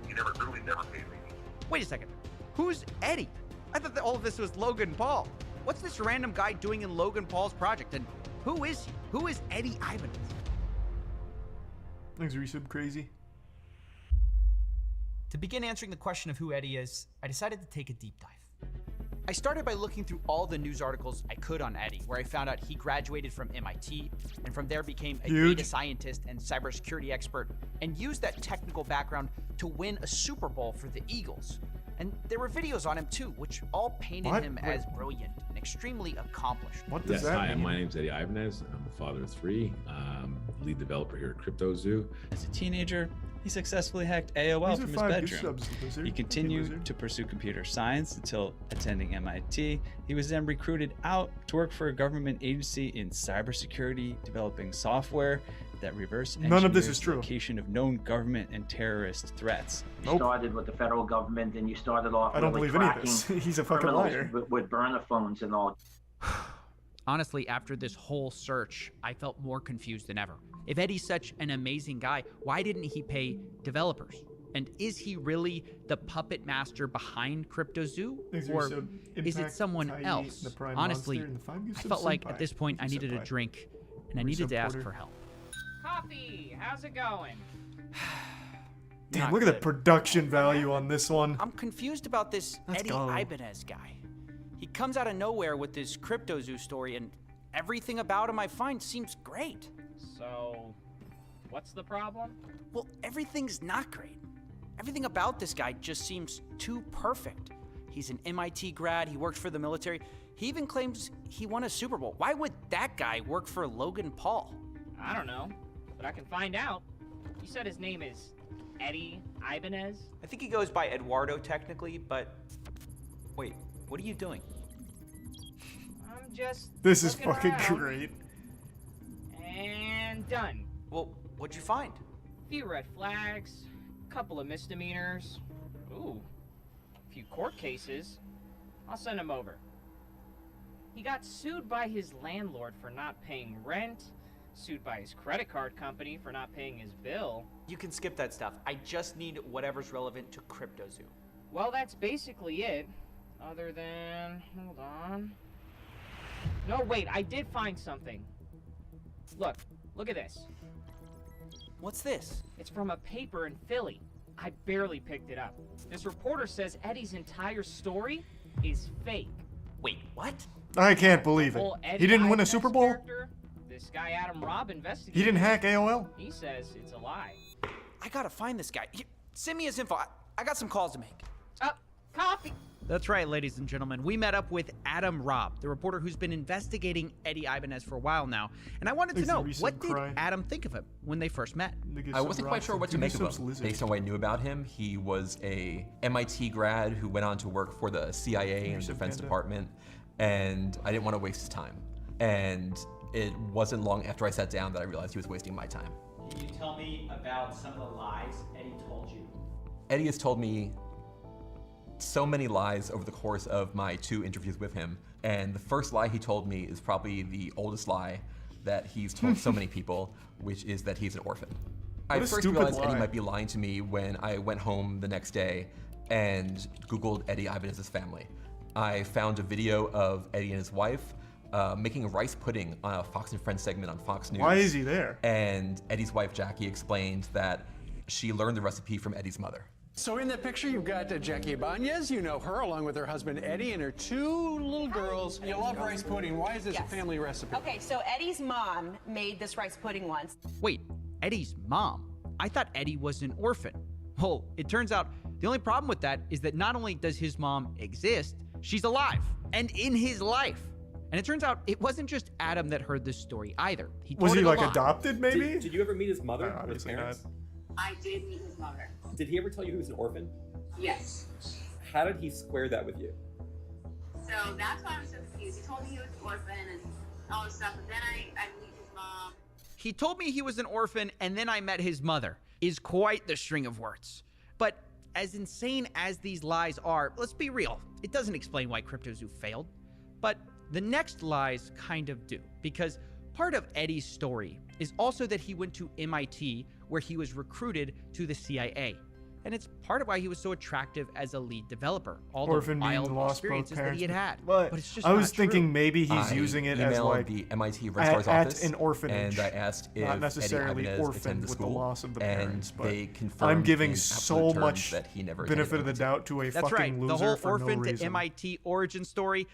He literally never paid me. Wait a second. Who's Eddie? I thought that all of this was Logan Paul. What's this random guy doing in Logan Paul's project? And who is he? Who is Eddie Ibanez? Thanks, Resub Crazy. To begin answering the question of who Eddie is, I decided to take a deep dive. I started by looking through all the news articles I could on Eddie, where I found out he graduated from MIT, and from there became a data scientist and cybersecurity expert, and used that technical background to win a Super Bowl for the Eagles. And there were videos on him too, which all painted him as brilliant and extremely accomplished. What Yes, hi, my name's Eddie Ibanez. I'm a father of 3, lead developer here at CryptoZoo. As a teenager, he successfully hacked AOL from his bedroom. He continued to pursue computer science until attending MIT. He was then recruited out to work for a government agency in cybersecurity, developing software that reverse None of this is engineers true. the location of known government and terrorist threats. You started with the federal government, and you started off. I don't really believe any of tracking this. He's a fucking criminals liar. with burner phones and all. Honestly, after this whole search, I felt more confused than ever. If Eddie's such an amazing guy, why didn't he pay developers? And is he really the puppet master behind CryptoZoo? Or is it someone else? Honestly, I felt like at this point I needed a drink, and I needed to ask for help. Coffee, how's it going? Damn, Not look at the good. production value on this one. I'm confused about this Let's Eddie go. Ibanez guy. He comes out of nowhere with this CryptoZoo story, and everything about him I find seems great. So, what's the problem? Well, everything's not great. Everything about this guy just seems too perfect. He's an MIT grad, he works for the military. He even claims he won a Super Bowl. Why would that guy work for Logan Paul? I don't know, but I can find out. You said his name is Eddie Ibanez? I think he goes by Eduardo technically, but wait, what are you doing? I'm just This is looking fucking around. great. And done. Well, what'd you find? Few red flags, couple of misdemeanors. Ooh, a few court cases. I'll send him over. He got sued by his landlord for not paying rent, sued by his credit card company for not paying his bill. You can skip that stuff. I just need whatever's relevant to CryptoZoo. Well, that's basically it. Other than... hold on. No, wait, I did find something. Look at this. What's this? It's from a paper in Philly. I barely picked it up. This reporter says Eddie's entire story is fake. Wait, what? I can't believe it. Whole Eddie He didn't win a Ibanez Super Bowl? character, this guy Adam Robb investigated. He didn't hack AOL? He says it's a lie. I gotta find this guy. Send me his info. I got some calls to make. Coffee! That's right, ladies and gentlemen. We met up with Adam Robb, the reporter who's been investigating Eddie Ibanez for a while now. And I wanted to know, what did Adam think of him when they first met? I wasn't quite sure what to make of him. Based on what I knew about him, he was a MIT grad who went on to work for the CIA and Defense Department, and I didn't want to waste his time. And it wasn't long after I sat down that I realized he was wasting my time. Can you tell me about some of the lies Eddie told you? Eddie has told me so many lies over the course of my 2 interviews with him, and the first lie he told me is probably the oldest lie that he's told so many people, which is that he's an orphan. I first realized Eddie might be lying to me when I went home the next day and Googled Eddie Ibanez's family. I found a video of Eddie and his wife making rice pudding on a Fox and Friends segment on Fox News. Why is he there? And Eddie's wife, Jackie, explained that she learned the recipe from Eddie's mother. So in that picture, you've got Jackie Ibanez. You know her along with her husband Eddie and her 2 little girls. You love rice pudding. Why is this a family recipe? Okay, so Eddie's mom made this rice pudding once. Wait, Eddie's mom? I thought Eddie was an orphan. Well, it turns out the only problem with that is that not only does his mom exist, she's alive and in his life. And it turns out it wasn't just Adam that heard this story either. Was he like a lot. adopted maybe? Did you ever meet his mother? Or his Obviously parents? not. I did meet his mother. Did he ever tell you he was an orphan? Yes. How did he square that with you? So that's why I'm so confused. He told me he was an orphan and all this stuff, but then I meet his mom. He told me he was an orphan and then I met his mother is quite the string of words. But as insane as these lies are, let's be real, it doesn't explain why CryptoZoo failed. But the next lies kind of do, because part of Eddie's story is also that he went to MIT where he was recruited to the CIA. And it's part of why he was so attractive as a lead developer. All Orphan the being wild lost both experiences that he had parents. had. But it's just I was not thinking true. maybe he's using it as like the MIT registrar's at office, an orphanage, and I asked if not necessarily Eddie Ibanez orphaned attended the with the school, loss of the and parents. But they confirmed I'm giving in so absolute terms much that he never benefit of attended the doubt to a That's fucking right. loser The whole for orphan no to reason. MIT origin story,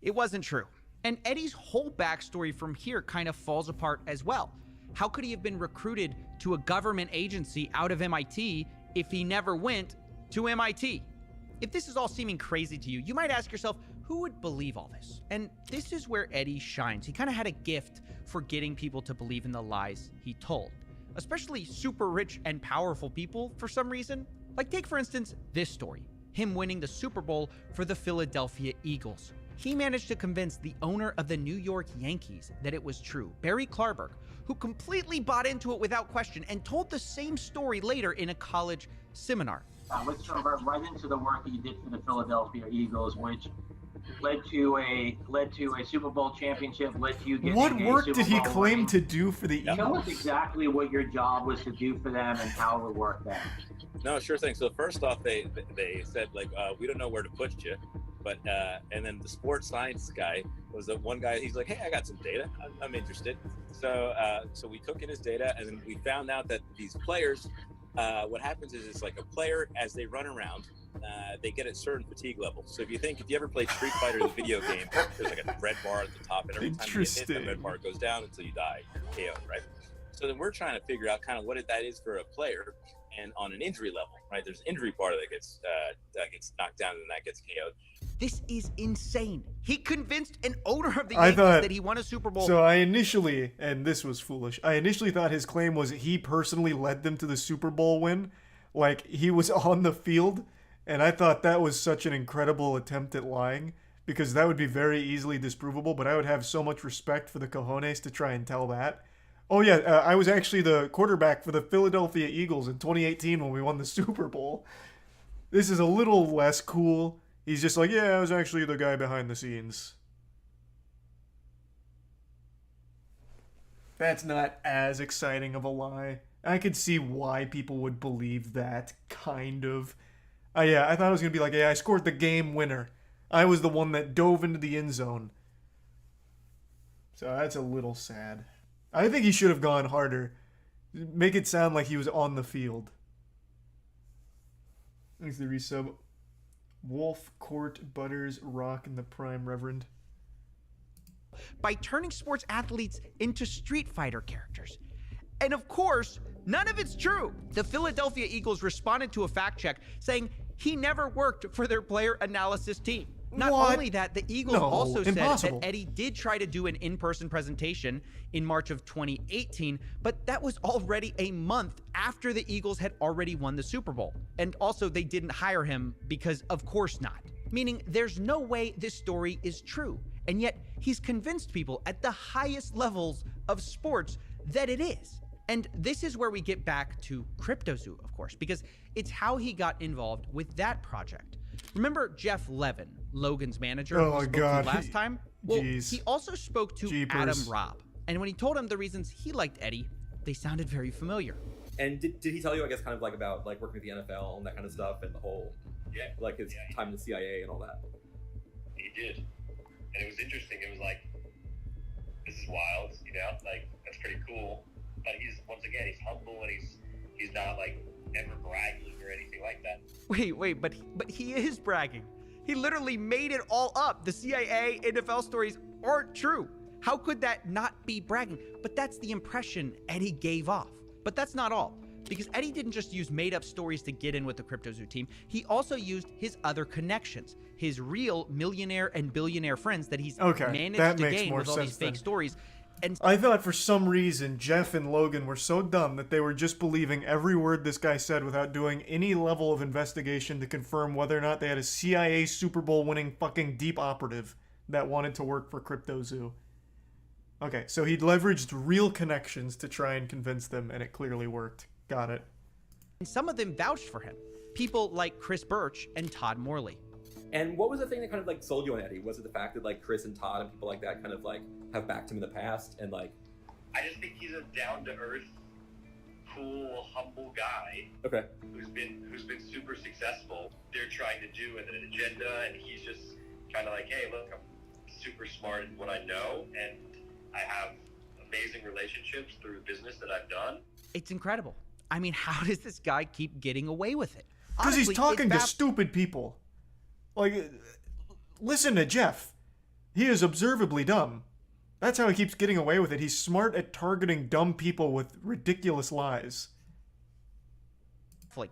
it wasn't true. And Eddie's whole backstory from here kind of falls apart as well. How could he have been recruited to a government agency out of MIT if he never went to MIT? If this is all seeming crazy to you, you might ask yourself, who would believe all this? And this is where Eddie shines. He kind of had a gift for getting people to believe in the lies he told, especially super rich and powerful people for some reason. Like take, for instance, this story, him winning the Super Bowl for the Philadelphia Eagles. He managed to convince the owner of the New York Yankees that it was true, Barry Klarberg, who completely bought into it without question and told the same story later in a college seminar. Let's jump right into the work that you did for the Philadelphia Eagles, which led to a Super Bowl championship, led to you getting What a work Super did he Bowl claim ring. to do for the Tell Eagles? us exactly what your job was to do for them and how it would work then. No, sure thing. So first off, they said like, we don't know where to put you, but and then the sports science guy was the one guy. He's like, hey, I got some data. I'm interested. So so we took in his data, and then we found out that these players, what happens is it's like a player as they run around, they get at certain fatigue levels. So if you ever played Street Fighter, the video game, there's like a red bar at the top, and every time you hit the red bar goes down until you die, KO, right? So then we're trying to figure out kind of what that is for a player, and on an injury level, right? There's an injury bar that gets knocked down and that gets KO'd. This is insane. He convinced an owner of the I Yankees thought that he won a Super Bowl. So I initially, and this was foolish, I initially thought his claim was he personally led them to the Super Bowl win. Like, he was on the field, and I thought that was such an incredible attempt at lying, because that would be very easily disprovable, but I would have so much respect for the cojones to try and tell that. Oh yeah, I was actually the quarterback for the Philadelphia Eagles in 2018 when we won the Super Bowl. This is a little less cool. He's just like, yeah, I was actually the guy behind the scenes. That's not as exciting of a lie. I could see why people would believe that, kind of. Yeah, I thought it was going to be like, yeah, I scored the game winner. I was the one that dove into the end zone. So that's a little sad. I think he should have gone harder. Make it sound like he was on the field. Thanks to the resub. Wolf, Court, Butters, Rock, and the Prime Reverend. By turning sports athletes into Street Fighter characters. And of course, none of it's true. The Philadelphia Eagles responded to a fact check saying he never worked for their player analysis team. Not What? only that, the Eagles No, also impossible. said that Eddie did try to do an in-person presentation in March of 2018, but that was already a month after the Eagles had already won the Super Bowl. And also, they didn't hire him because of course not. Meaning, there's no way this story is true. And yet, he's convinced people at the highest levels of sports that it is. And this is where we get back to CryptoZoo, of course, because it's how he got involved with that project. Remember Jeff Levin, Logan's manager, Oh who spoke God, to last time? Well, Jeez. he also spoke to Jeepers. Adam Robb. And when he told him the reasons he liked Eddie, they sounded very familiar. And did he tell you, I guess, kind of like about like working with the NFL and that kind of stuff and the whole, like his time in the CIA and all that? He did. And it was interesting. It was like, this is wild, you know, like, that's pretty cool. But he's, once again, he's humble and he's not like ever bragging or anything like that. Wait, but he is bragging. He literally made it all up. The CIA, NFL stories aren't true. How could that not be bragging? But that's the impression Eddie gave off. But that's not all. Because Eddie didn't just use made-up stories to get in with the CryptoZoo team, he also used his other connections, his real millionaire and billionaire friends that he's managed to gain with all these fake stories. And I thought for some reason Jeff and Logan were so dumb that they were just believing every word this guy said without doing any level of investigation to confirm whether or not they had a CIA Super Bowl winning fucking deep operative that wanted to work for CryptoZoo. Okay, so he'd leveraged real connections to try and convince them, and it clearly worked. Got it. And some of them vouched for him. People like Chris Birch and Todd Morley. And what was the thing that kind of like sold you on Eddie? Was it the fact that like Chris and Todd and people like that kind of like have backed him in the past and like? I just think he's a down-to-earth, cool, humble guy. Okay. Who's been super successful. They're trying to do an agenda, and he's just kind of like, hey, look, I'm super smart in what I know, and I have amazing relationships through the business that I've done. It's incredible. I mean, how does this guy keep getting away with it? Because he's talking to stupid people. Like, listen to Jeff. He is observably dumb. That's how he keeps getting away with it. He's smart at targeting dumb people with ridiculous lies. But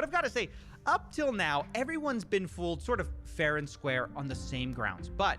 I've got to say, up till now, everyone's been fooled sort of fair and square on the same grounds. But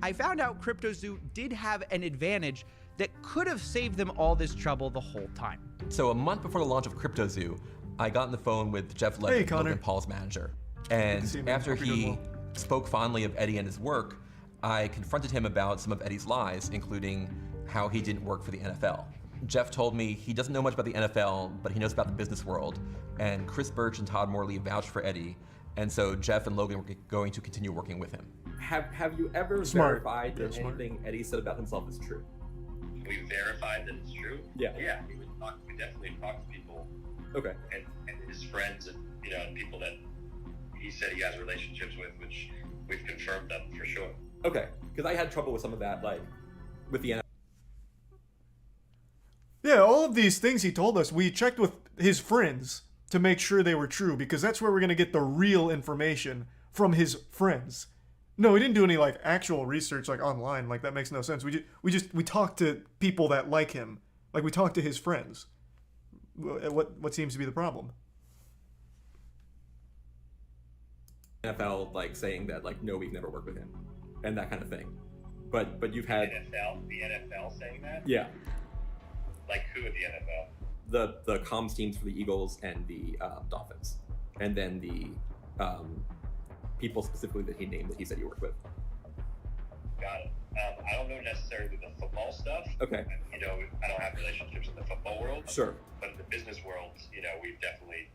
I found out CryptoZoo did have an advantage that could have saved them all this trouble the whole time. So a month before the launch of CryptoZoo, I got on the phone with Jeff Logan, Logan Paul's manager. And after he spoke fondly of Eddie and his work, I confronted him about some of Eddie's lies, including how he didn't work for the NFL. Jeff told me he doesn't know much about the NFL, but he knows about the business world. And Chris Birch and Todd Morley vouched for Eddie. And so Jeff and Logan were going to continue working with him. Have you ever verified that anything Eddie said about himself is true? We verified that it's true. Yeah. Yeah. We definitely talked to people. Okay. And his friends and and people that he said he has relationships with, which we've confirmed them for sure. Okay, because I had trouble with some of that, like with the NFL. Yeah, all of these things he told us, we checked with his friends to make sure they were true, because that's where we're gonna get the real information from his friends. No, we didn't do any like actual research like online. Like that makes no sense. We talked to people that like him. Like we talked to his friends. What seems to be the problem? NFL like saying that like no, we've never worked with him, and that kind of thing. But you've had the NFL saying that? Yeah. Like who at the NFL? The comms teams for the Eagles and the Dolphins, and then the people specifically that he named that he said he worked with. Got it. I don't know necessarily the football stuff. Okay. I don't have relationships in the football world. Sure. But in the business world, we've definitely,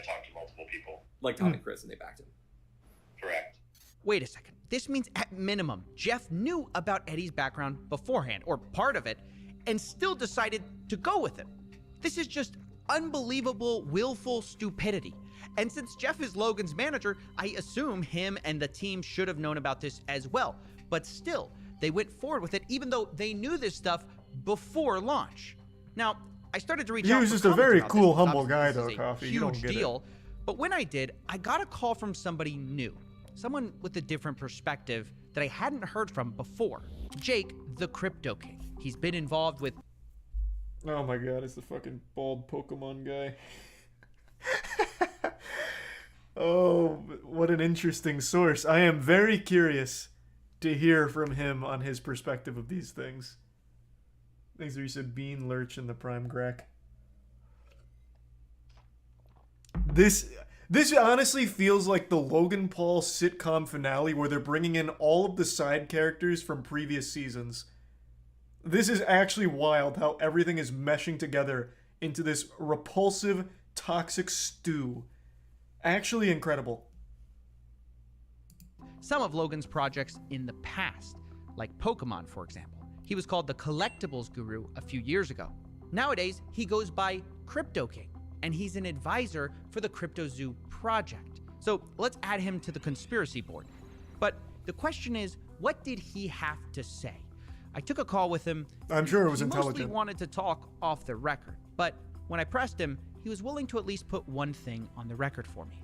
talked to multiple people. Like Tom and Chris, and they backed him. Correct. Wait a second. This means at minimum, Jeff knew about Eddie's background beforehand, or part of it, and still decided to go with it. This is just unbelievable, willful stupidity. And since Jeff is Logan's manager, I assume him and the team should have known about this as well. But still, they went forward with it even though they knew this stuff before launch. Now, I started to reach out. He was just a very cool, humble guy, though, Coffee. You don't get it. But when I did, I got a call from somebody new. Someone with a different perspective that I hadn't heard from before. Jake, the Crypto King. He's been involved with... Oh my god, it's the fucking bald Pokemon guy. Oh, what an interesting source. I am very curious to hear from him on his perspective of these things. Thanks, Teresa Bean Lurch in the Prime Grek. This honestly feels like the Logan Paul sitcom finale where they're bringing in all of the side characters from previous seasons. This is actually wild how everything is meshing together into this repulsive, toxic stew. Actually incredible. Some of Logan's projects in the past, like Pokemon, for example. He was called the Collectibles Guru a few years ago. Nowadays, he goes by Crypto King, and he's an advisor for the CryptoZoo project. So let's add him to the conspiracy board. But the question is, what did he have to say? I took a call with him. I'm sure it was he intelligent. He mostly wanted to talk off the record, but when I pressed him, he was willing to at least put one thing on the record for me.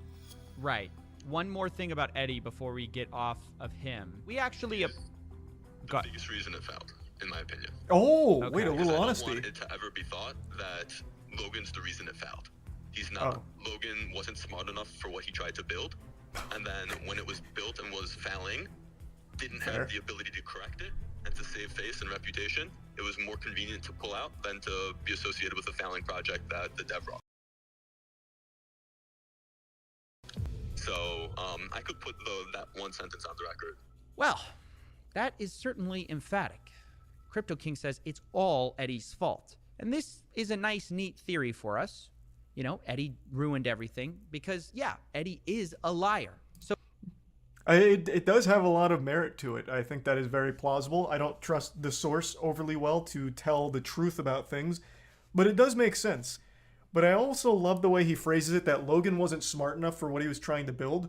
Right. One more thing about Eddie before we get off of him. We actually... The biggest reason it failed, in my opinion. Oh, Okay. wait, a little honesty. I don't want it to ever be thought that Logan's the reason it failed. He's not. Logan wasn't smart enough for what he tried to build. And then when it was built and was failing, didn't have the ability to correct it and to save face and reputation. It was more convenient to pull out than to be associated with a failing project that the dev wrote. So I could put that one sentence on the record. Well, that is certainly emphatic. Crypto King says it's all Eddie's fault. And this is a nice, neat theory for us. You know, Eddie ruined everything because, yeah, Eddie is a liar. So it does have a lot of merit to it. I think that is very plausible. I don't trust the source overly well to tell the truth about things, but it does make sense. But I also love the way he phrases it, that Logan wasn't smart enough for what he was trying to build.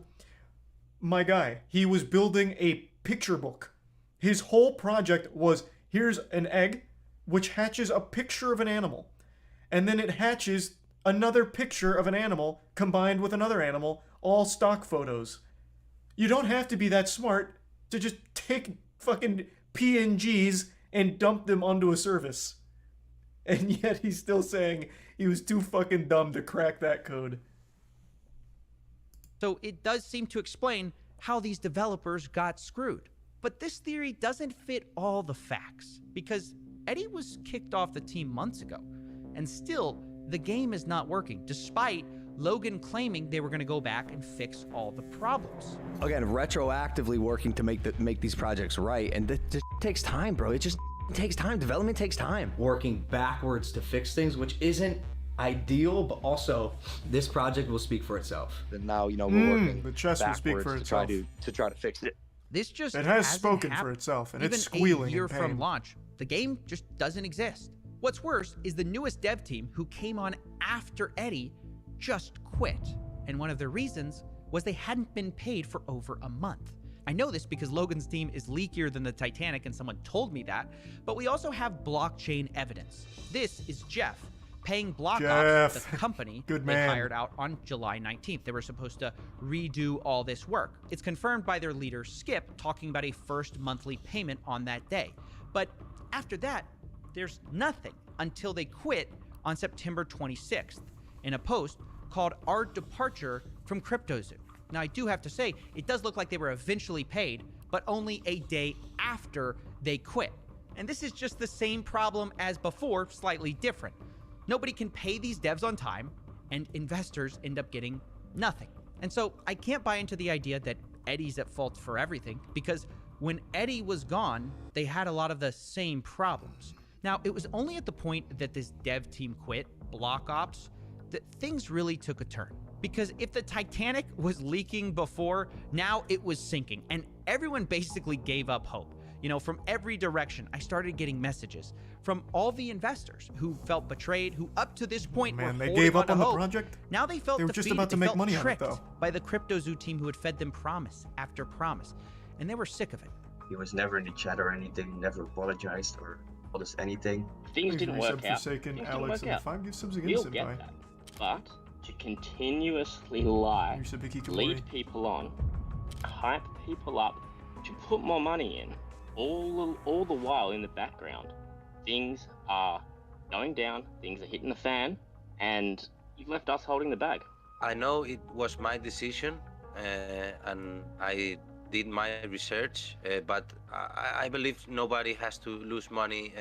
My guy, he was building a picture book. His whole project was, here's an egg, which hatches a picture of an animal. And then it hatches another picture of an animal combined with another animal, all stock photos. You don't have to be that smart to just take fucking PNGs and dump them onto a service. And yet he's still saying he was too fucking dumb to crack that code. So it does seem to explain how these developers got screwed. But this theory doesn't fit all the facts, because Eddie was kicked off the team months ago, and still the game is not working, despite Logan claiming they were going to go back and fix all the problems. Again, retroactively working to make these projects right, and this takes time, bro. It just takes time. Development takes time. Working backwards to fix things, which isn't ideal, but also this project will speak for itself. And now, you know, we're working the chest will speak for itself. To try to fix it. This just it has spoken for itself, and it's squealing a year in pain. From launch, the game just doesn't exist. What's worse is the newest dev team, who came on after Eddie, just quit. And one of the reasons was they hadn't been paid for over a month. I know this because Logan's team is leakier than the Titanic, and someone told me that, but we also have blockchain evidence. This is Jeff paying BlockOps, the company they hired out, on July 19th. They were supposed to redo all this work. It's confirmed by their leader, Skip, talking about a first monthly payment on that day. But after that, there's nothing until they quit on September 26th in a post called Our Departure from CryptoZoo. Now, I do have to say, it does look like they were eventually paid, but only a day after they quit. And this is just the same problem as before, slightly different. Nobody can pay these devs on time, and investors end up getting nothing. And so I can't buy into the idea that Eddie's at fault for everything, because when Eddie was gone, they had a lot of the same problems. Now, it was only at the point that this dev team quit, BlockOps, that things really took a turn. Because if the Titanic was leaking before, now it was sinking, and everyone basically gave up hope. You know, from every direction, I started getting messages from all the investors who felt betrayed, who up to this point were they gave up on the project. Now they felt they were just about to make money on it, though. By the CryptoZoo team, who had fed them promise after promise, and they were sick of it. He was never in the chat or anything, never apologized or told us anything. Things didn't work out. Alex, and 5 give subs again, You'll get that. But to continuously lie, lead people on, hype people up, to put more money in, all the while in the background, things are going down, things are hitting the fan, and you've left us holding the bag. I know it was my decision, and I did my research, but I believe nobody has to lose money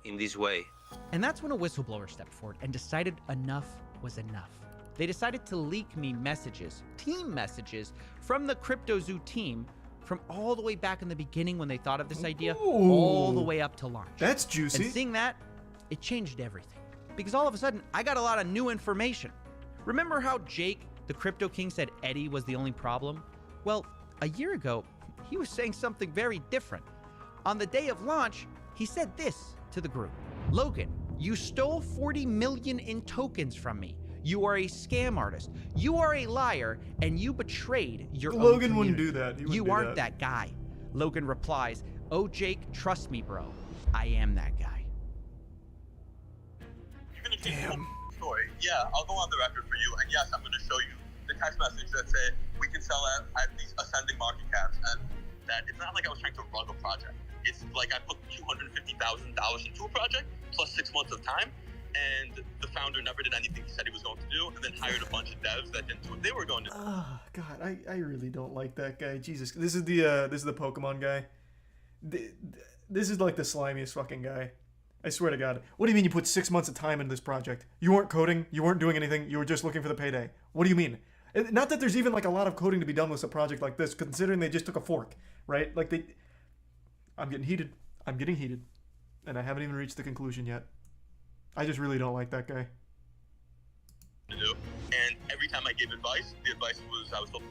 in this way. And that's when a whistleblower stepped forward and decided enough was enough. They decided to leak me messages, team messages, from the CryptoZoo team, from all the way back in the beginning when they thought of this idea, all the way up to launch. That's juicy. And seeing that, it changed everything. Because all of a sudden, I got a lot of new information. Remember how Jake, the Crypto King, said Eddie was the only problem? Well, a year ago, he was saying something very different. On the day of launch, he said this to the group: Logan, you stole 40 million in tokens from me. You are a scam artist. You are a liar, and you betrayed your own Logan community. wouldn't do that. You aren't that guy. Logan replies, oh, Jake, trust me, bro. I am that guy. You're gonna take the whole story. Yeah, I'll go on the record for you, and yes, I'm gonna show you the text message that say we can sell at these ascending market caps, and that it's not like I was trying to rug a project. It's like I put $250,000 into a project plus 6 months of time, and the founder never did anything he said he was going to do, and then hired a bunch of devs that didn't do what they were going to do. Oh God, I really don't like that guy. Jesus, this is the Pokemon guy. This is like the slimiest fucking guy. I swear to God. What do you mean you put 6 months of time into this project? You weren't coding, you weren't doing anything, you were just looking for the payday. What do you mean? Not that there's even like a lot of coding to be done with a project like this, considering they just took a fork, right? Like I'm getting heated. I'm getting heated. And I haven't even reached the conclusion yet. I just really don't like that guy. And every time I gave advice, the advice was I was told.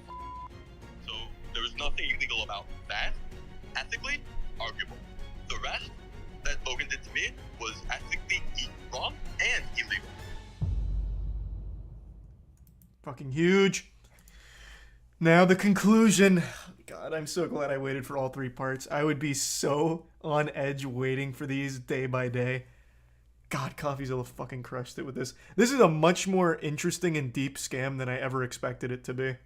So there was nothing illegal about that. Ethically, arguable. The rest that Logan did to me was ethically wrong and illegal. Fucking huge. Now the conclusion. God, I'm so glad I waited for all 3 parts. I would be so on edge waiting for these day by day. God, Coffeezilla fucking crushed it with this. This is a much more interesting and deep scam than I ever expected it to be.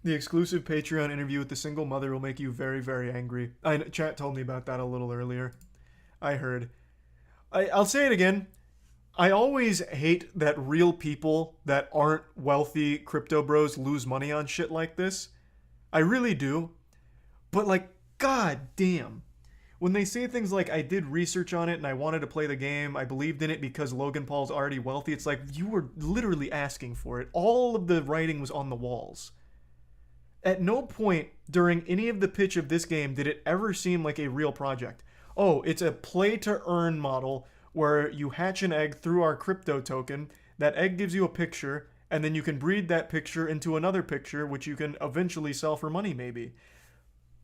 The exclusive Patreon interview with the single mother will make you very, very angry. Chat told me about that a little earlier. I heard. I'll say it again. I always hate that real people that aren't wealthy crypto bros lose money on shit like this. I really do. But like, god damn. When they say things like, I did research on it and I wanted to play the game, I believed in it because Logan Paul's already wealthy, it's like, you were literally asking for it. All of the writing was on the walls. At no point during any of the pitch of this game did it ever seem like a real project. Oh, it's a play-to-earn model where you hatch an egg through our crypto token, that egg gives you a picture, and then you can breed that picture into another picture, which you can eventually sell for money, maybe.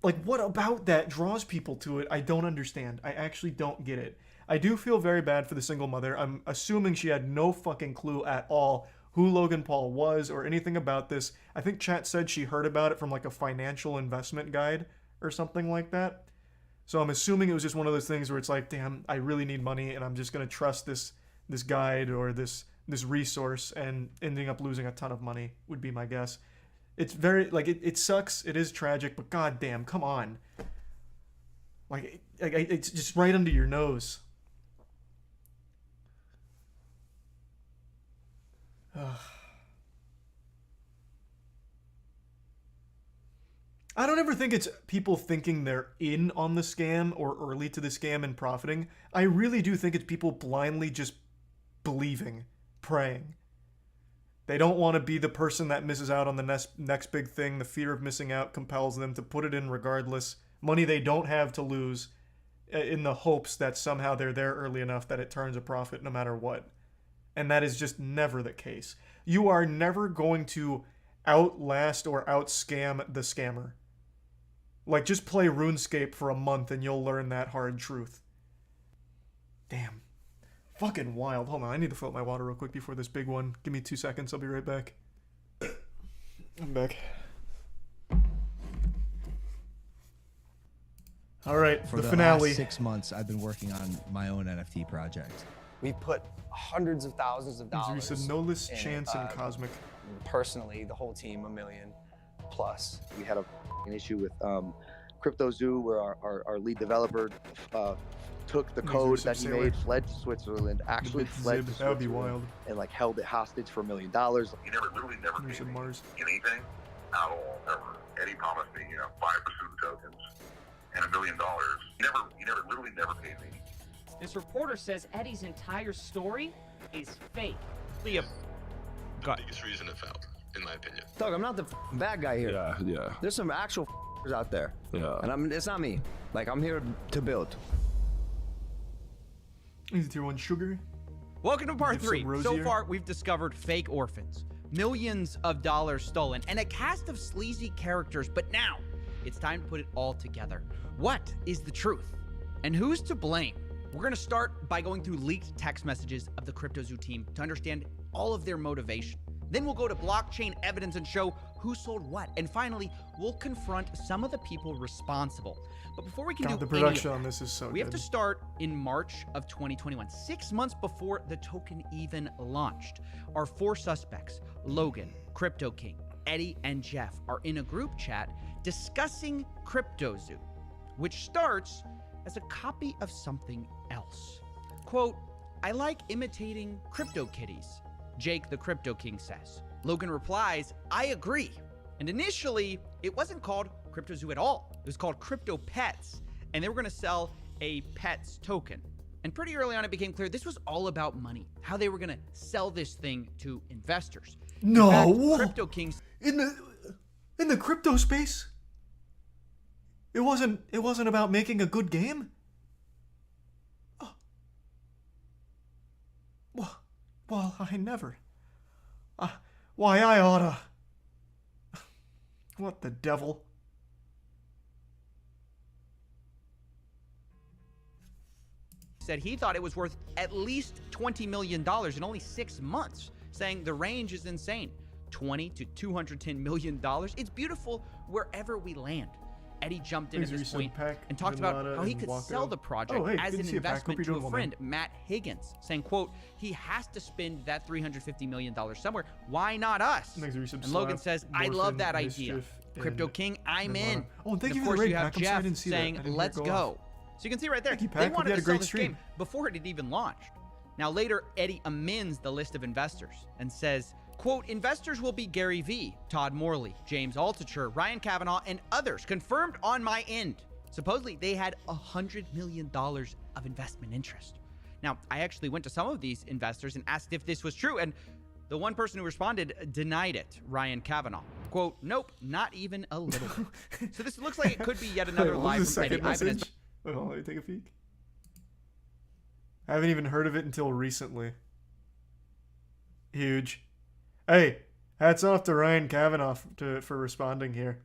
Like, what about that draws people to it? I don't understand. I actually don't get it. I do feel very bad for the single mother. I'm assuming she had no fucking clue at all who Logan Paul was or anything about this. I think chat said she heard about it from like a financial investment guide or something like that. So I'm assuming it was just one of those things where it's like, damn, I really need money and I'm just going to trust this guide or this resource, and ending up losing a ton of money would be my guess. It's very, like, it sucks. It is tragic, but goddamn, come on. Like, it's just right under your nose. I don't ever think it's people thinking they're in on the scam or early to the scam and profiting. I really do think it's people blindly just believing, praying. They don't want to be the person that misses out on the next big thing. The fear of missing out compels them to put it in regardless. Money they don't have to lose, in the hopes that somehow they're there early enough that it turns a profit no matter what. And that is just never the case. You are never going to outlast or outscam the scammer. Like, just play RuneScape for a month and you'll learn that hard truth. Damn. Fucking wild. Hold on, I need to fill up my water real quick before this big one. Give me 2 seconds, I'll be right back. I'm back. Alright, the finale. For the last 6 months, I've been working on my own NFT project. We've put hundreds of thousands of dollars. You said no list, chance, and cosmic. Personally, the whole team, $1 million plus. We had an issue with CryptoZoo, where our lead developer took the code that he made, fled to Switzerland, actually fled to Switzerland, that would be wild, and like held it hostage for $1 million. He really never paid me anything at all, ever. Eddie promised me, 5% of the tokens and $1 million. He literally never paid me. This reporter says Eddie's entire story is fake. The biggest reason it failed, in my opinion. Doug, I'm not the bad guy here. Yeah. There's some actual out there. Yeah. And it's not me. Like, I'm here to build. Is it tier 1 sugar? Welcome to part 3. So far, we've discovered fake orphans, millions of dollars stolen, and a cast of sleazy characters. But now, it's time to put it all together. What is the truth? And who's to blame? We're going to start by going through leaked text messages of the CryptoZoo team to understand all of their motivation. Then we'll go to blockchain evidence and show who sold what. And finally, we'll confront some of the people responsible. But before we can do the production on this is so good. We have to start in March of 2021, 6 months before the token even launched. Our 4 suspects, Logan, Crypto King, Eddie, and Jeff, are in a group chat discussing CryptoZoo, which starts as a copy of something else. Quote, "I like imitating CryptoKitties," Jake the Crypto King says. Logan replies, "I agree." And initially, it wasn't called CryptoZoo at all. It was called Crypto Pets, and they were going to sell a Pets token. And pretty early on, it became clear this was all about money, how they were going to sell this thing to investors. No, in fact, Crypto Kings in the crypto space, it wasn't about making a good game. Well, I never. Why, I oughta. What the devil? said he thought it was worth at least $20 million in only 6 months, saying the range is insane. $20 to $210 million. It's beautiful wherever we land. Eddie jumped in at this point and talked about how he could sell the project as an investment to a friend, Matt Higgins, saying, quote, "He has to spend that $350 million somewhere. Why not us?" And Logan says, "I love that idea. Crypto King, I'm in." Oh, and thank and you of for the course, you raid, have Pack. I'm sorry I Jeff didn't see saying, that. "Let's go." So you can see right there, Thank you, they Pack. wanted Hope you had to a sell great this stream. game before it had even launched. Now later, Eddie amends the list of investors and says, quote, "Investors will be Gary Vee, Todd Morley, James Altucher, Ryan Kavanaugh, and others confirmed on my end." Supposedly, they had $100 million of investment interest. Now, I actually went to some of these investors and asked if this was true, and the one person who responded denied it, Ryan Kavanaugh. Quote, "Nope, not even a little bit." So this looks like it could be yet another Wait, what live was the from Eddie second Ibanez. message? Wait, hold on, let me take a peek. I haven't even heard of it until recently. Huge. Hey, hats off to Ryan Kavanaugh for responding here.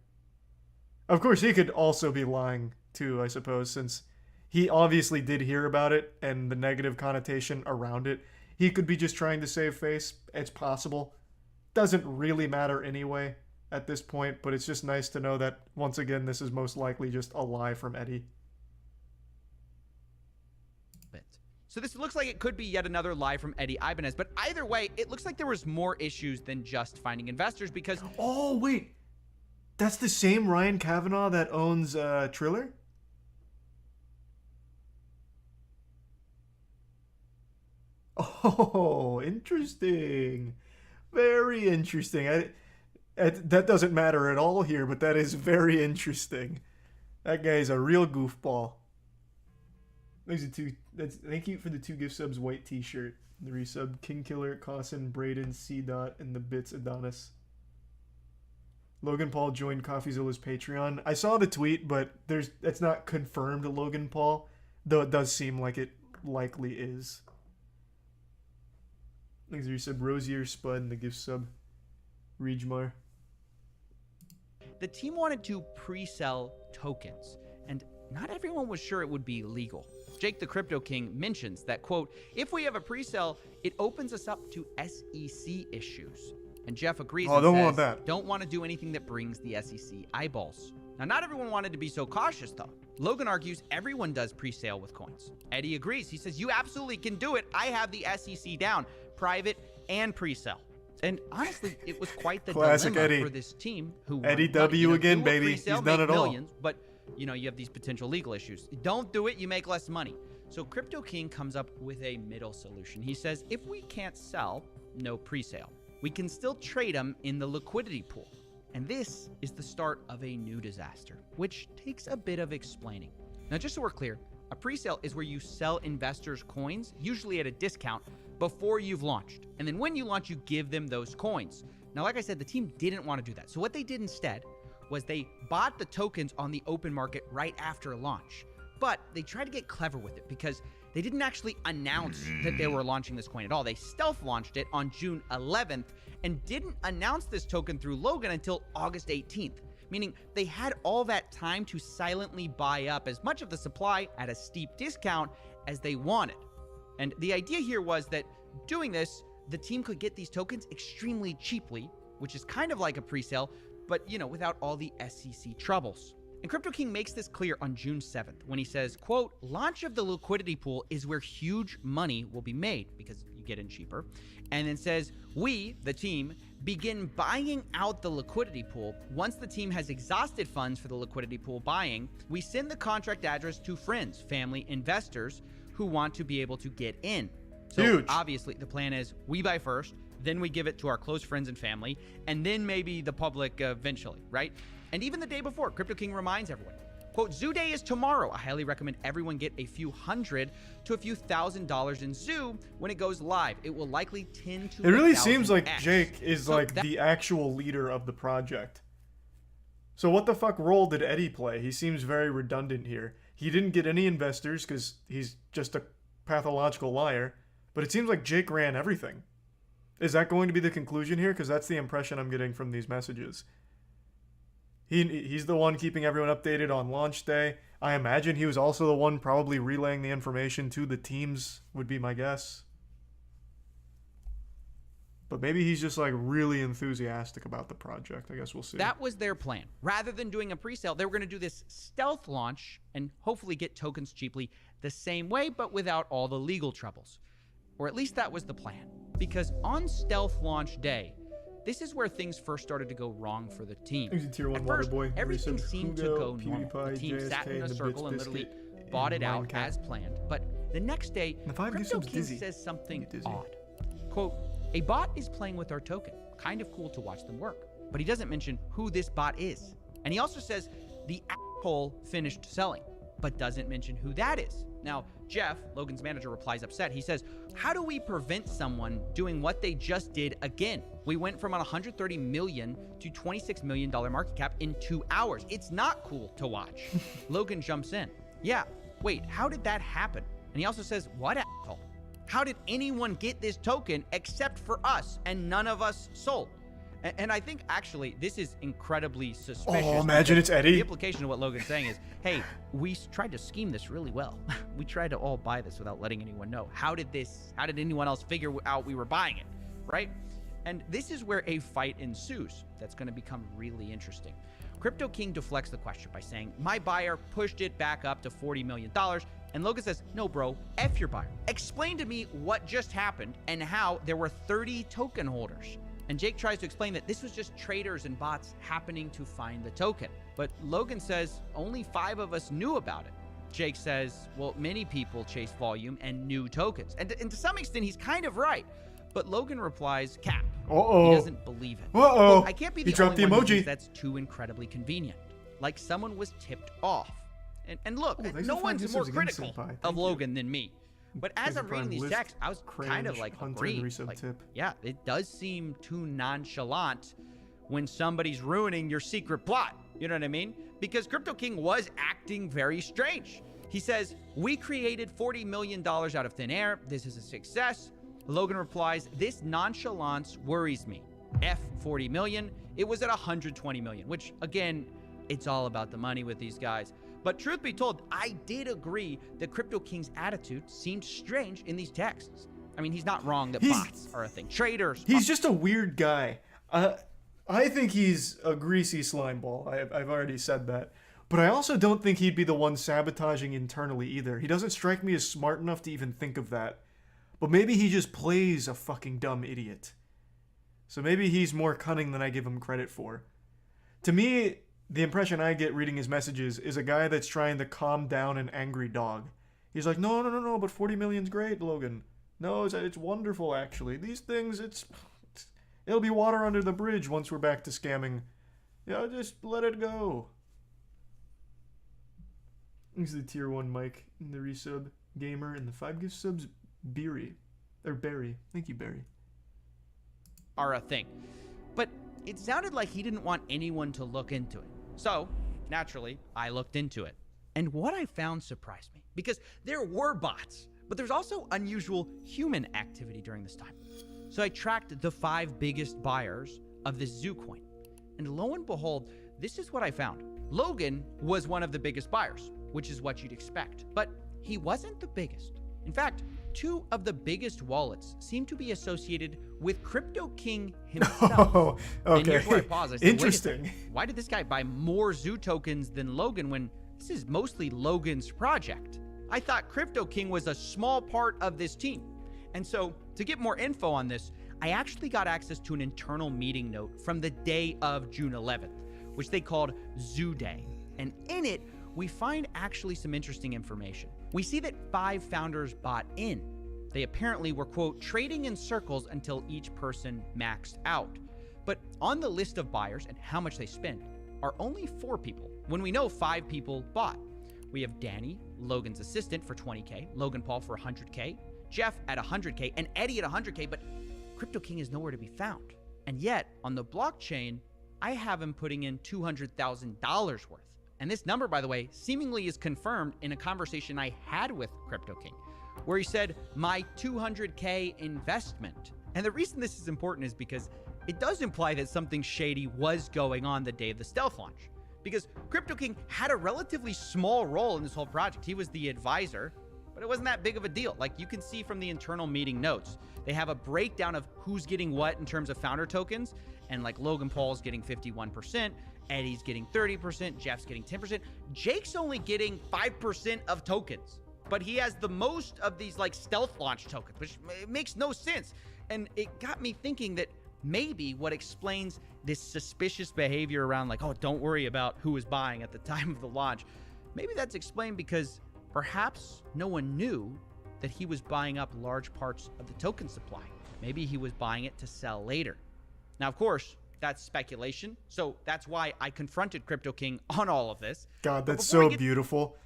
Of course, he could also be lying too, I suppose, since he obviously did hear about it and the negative connotation around it. He could be just trying to save face. It's possible. Doesn't really matter anyway at this point, but it's just nice to know that, once again, this is most likely just a lie from Eddie. So this looks like it could be yet another lie from Eddie Ibanez, but either way, it looks like there was more issues than just finding investors because... Oh, wait. That's the same Ryan Kavanaugh that owns Triller? Oh, interesting. Very interesting. That doesn't matter at all here, but that is very interesting. That guy's a real goofball. Thank you for the 2 gift subs, white t-shirt. The resub, King Killer, Cossin, Braden, C. Dot, and the Bits Adonis. Logan Paul joined Coffeezilla's Patreon. I saw the tweet, but it's not confirmed Logan Paul, though it does seem like it likely is. Thanks for your sub, Rosier, Spud, and the gift sub, Reejmar. The team wanted to pre-sell tokens, and not everyone was sure it would be legal. Jake the Crypto King mentions that, quote, "If we have a pre-sale, it opens us up to SEC issues." And Jeff agrees and don't says, want that. "Don't want to do anything that brings the SEC eyeballs." Now, not everyone wanted to be so cautious, though. Logan argues everyone does pre-sale with coins. Eddie agrees. He says, "You absolutely can do it. I have the SEC down, private and pre-sale." And honestly, it was quite the Classic dilemma Eddie. for this team who Eddie wanted W money. again, do a baby. pre-sale, He's done make it all. millions, but you know, you have these potential legal issues. Don't do it, you make less money. So Crypto King comes up with a middle solution. He says, if we can't sell, no pre-sale. We can still trade them in the liquidity pool. And this is the start of a new disaster, which takes a bit of explaining. Now, just so we're clear, a pre-sale is where you sell investors coins, usually at a discount, before you've launched. And then when you launch, you give them those coins. Now, like I said, the team didn't want to do that. So what they did instead was they bought the tokens on the open market right after launch. But they tried to get clever with it because they didn't actually announce that they were launching this coin at all. They stealth launched it on June 11th and didn't announce this token through Logan until August 18th, meaning they had all that time to silently buy up as much of the supply at a steep discount as they wanted. And the idea here was that doing this, the team could get these tokens extremely cheaply, which is kind of like a pre-sale, but, you know, without all the SEC troubles. And Crypto King makes this clear on June 7th when he says, quote, launch of the liquidity pool is where huge money will be made because you get in cheaper. And then says, we, the team, begin buying out the liquidity pool. Once the team has exhausted funds for the liquidity pool buying, we send the contract address to friends, family, investors who want to be able to get in. So Huge. Obviously the plan is we buy first, then we give it to our close friends and family, and then maybe the public eventually, right? And even the day before, Crypto King reminds everyone, quote, Zoo Day is tomorrow. I highly recommend everyone get a few $100 to a few $1,000s in Zoo when it goes live. It will likely tend to. It really seems like Jake is like the actual leader of the project. So what the fuck role did Eddie play? He seems very redundant here. He didn't get any investors because he's just a pathological liar. But it seems like Jake ran everything. Is that going to be the conclusion here? Because that's the impression I'm getting from these messages. He's the one keeping everyone updated on launch day. I imagine he was also the one probably relaying the information to the teams, would be my guess. But maybe he's just like really enthusiastic about the project. I guess we'll see. That was their plan. Rather than doing a pre-sale, they were going to do this stealth launch and hopefully get tokens cheaply the same way, but without all the legal troubles. Or at least that was the plan. Because on stealth launch day, this is where things first started to go wrong for the team. At first, everything seemed to go normal. The team sat in a circle and literally bought it out as planned. But the next day, Crypto King says something odd. Quote, a bot is playing with our token. Kind of cool to watch them work. But he doesn't mention who this bot is. And he also says the asshole finished selling, but doesn't mention who that is. Now, Jeff, Logan's manager, replies upset. He says, how do we prevent someone doing what they just did again? We went from a $130 million to $26 million market cap in 2 hours. It's not cool to watch. Logan jumps in. Yeah, wait, how did that happen? And he also says, what asshole? How did anyone get this token except for us and none of us sold? And I think, actually, this is incredibly suspicious. Oh, imagine it's Eddie. The implication of what Logan's saying is, hey, we tried to scheme this really well. We tried to all buy this without letting anyone know. How did anyone else figure out we were buying it, right? And this is where a fight ensues that's going to become really interesting. Crypto King deflects the question by saying, my buyer pushed it back up to $40 million. And Logan says, no, bro, F your buyer. Explain to me what just happened and how there were 30 token holders. And Jake tries to explain that this was just traders and bots happening to find the token. But Logan says only 5 of us knew about it. Jake says, well, many people chase volume and new tokens. And to some extent, he's kind of right. But Logan replies, cap. Uh-oh. He doesn't believe it. Uh-oh. Well, I can't be the only one who emoji. thinks that's too incredibly convenient. Like someone was tipped off. And look, no one's more critical of Logan than me. But as I'm reading these texts, I was kind of like agreeing. Like, yeah, it does seem too nonchalant when somebody's ruining your secret plot. You know what I mean? Because Crypto King was acting very strange. He says, we created $40 million out of thin air. This is a success. Logan replies, this nonchalance worries me. F 40 million. It was at 120 million, which again, it's all about the money with these guys. But truth be told, I did agree that Crypto King's attitude seemed strange in these texts. I mean, he's not wrong that bots are a thing. Traders. He's just a weird guy. I think he's a greasy slime ball. I've already said that. But I also don't think he'd be the one sabotaging internally either. He doesn't strike me as smart enough to even think of that. But maybe he just plays a fucking dumb idiot. So maybe he's more cunning than I give him credit for. To me, the impression I get reading his messages is a guy that's trying to calm down an angry dog. He's like, no, but 40 million's great, Logan. No, it's wonderful, actually. These things, it'll be water under the bridge once we're back to scamming. Yeah, just let it go. Thanks to the tier 1 Mike in the resub gamer and the 5 gift subs Barry. Thank you, Barry. Are a thing. But it sounded like he didn't want anyone to look into it. So, naturally, I looked into it. And what I found surprised me. Because there were bots, but there's also unusual human activity during this time. So I tracked the 5 biggest buyers of this Zoo coin. And lo and behold, this is what I found. Logan was one of the biggest buyers, which is what you'd expect. But he wasn't the biggest. In fact, two of the biggest wallets seem to be associated with Crypto King himself. Oh, okay. And here's where I pause. I said, Interesting. wait a second, why did this guy buy more Zoo tokens than Logan when this is mostly Logan's project? I thought Crypto King was a small part of this team. And so, to get more info on this, I actually got access to an internal meeting note from the day of June 11th, which they called Zoo Day. And in it, we find actually some interesting information. We see that 5 founders bought in. They apparently were, quote, trading in circles until each person maxed out. But on the list of buyers and how much they spent are only 4 people, when we know 5 people bought. We have Danny, Logan's assistant, for 20K, Logan Paul for 100K, Jeff at 100K, and Eddie at 100K, but Crypto King is nowhere to be found. And yet, on the blockchain, I have him putting in $200,000 worth. And this number, by the way, seemingly is confirmed in a conversation I had with Crypto King, where he said, my 200K investment. And the reason this is important is because it does imply that something shady was going on the day of the stealth launch. Because Crypto King had a relatively small role in this whole project. He was the advisor, but it wasn't that big of a deal. Like you can see from the internal meeting notes, they have a breakdown of who's getting what in terms of founder tokens. And like Logan Paul's getting 51%, Eddie's getting 30%, Jeff's getting 10%. Jake's only getting 5% of tokens, but he has the most of these like stealth launch tokens, which makes no sense. And it got me thinking that maybe what explains this suspicious behavior around like, oh, don't worry about who was buying at the time of the launch. Maybe that's explained because perhaps no one knew that he was buying up large parts of the token supply. Maybe he was buying it to sell later. Now, of course, that's speculation. So that's why I confronted Crypto King on all of this. God, that's so beautiful.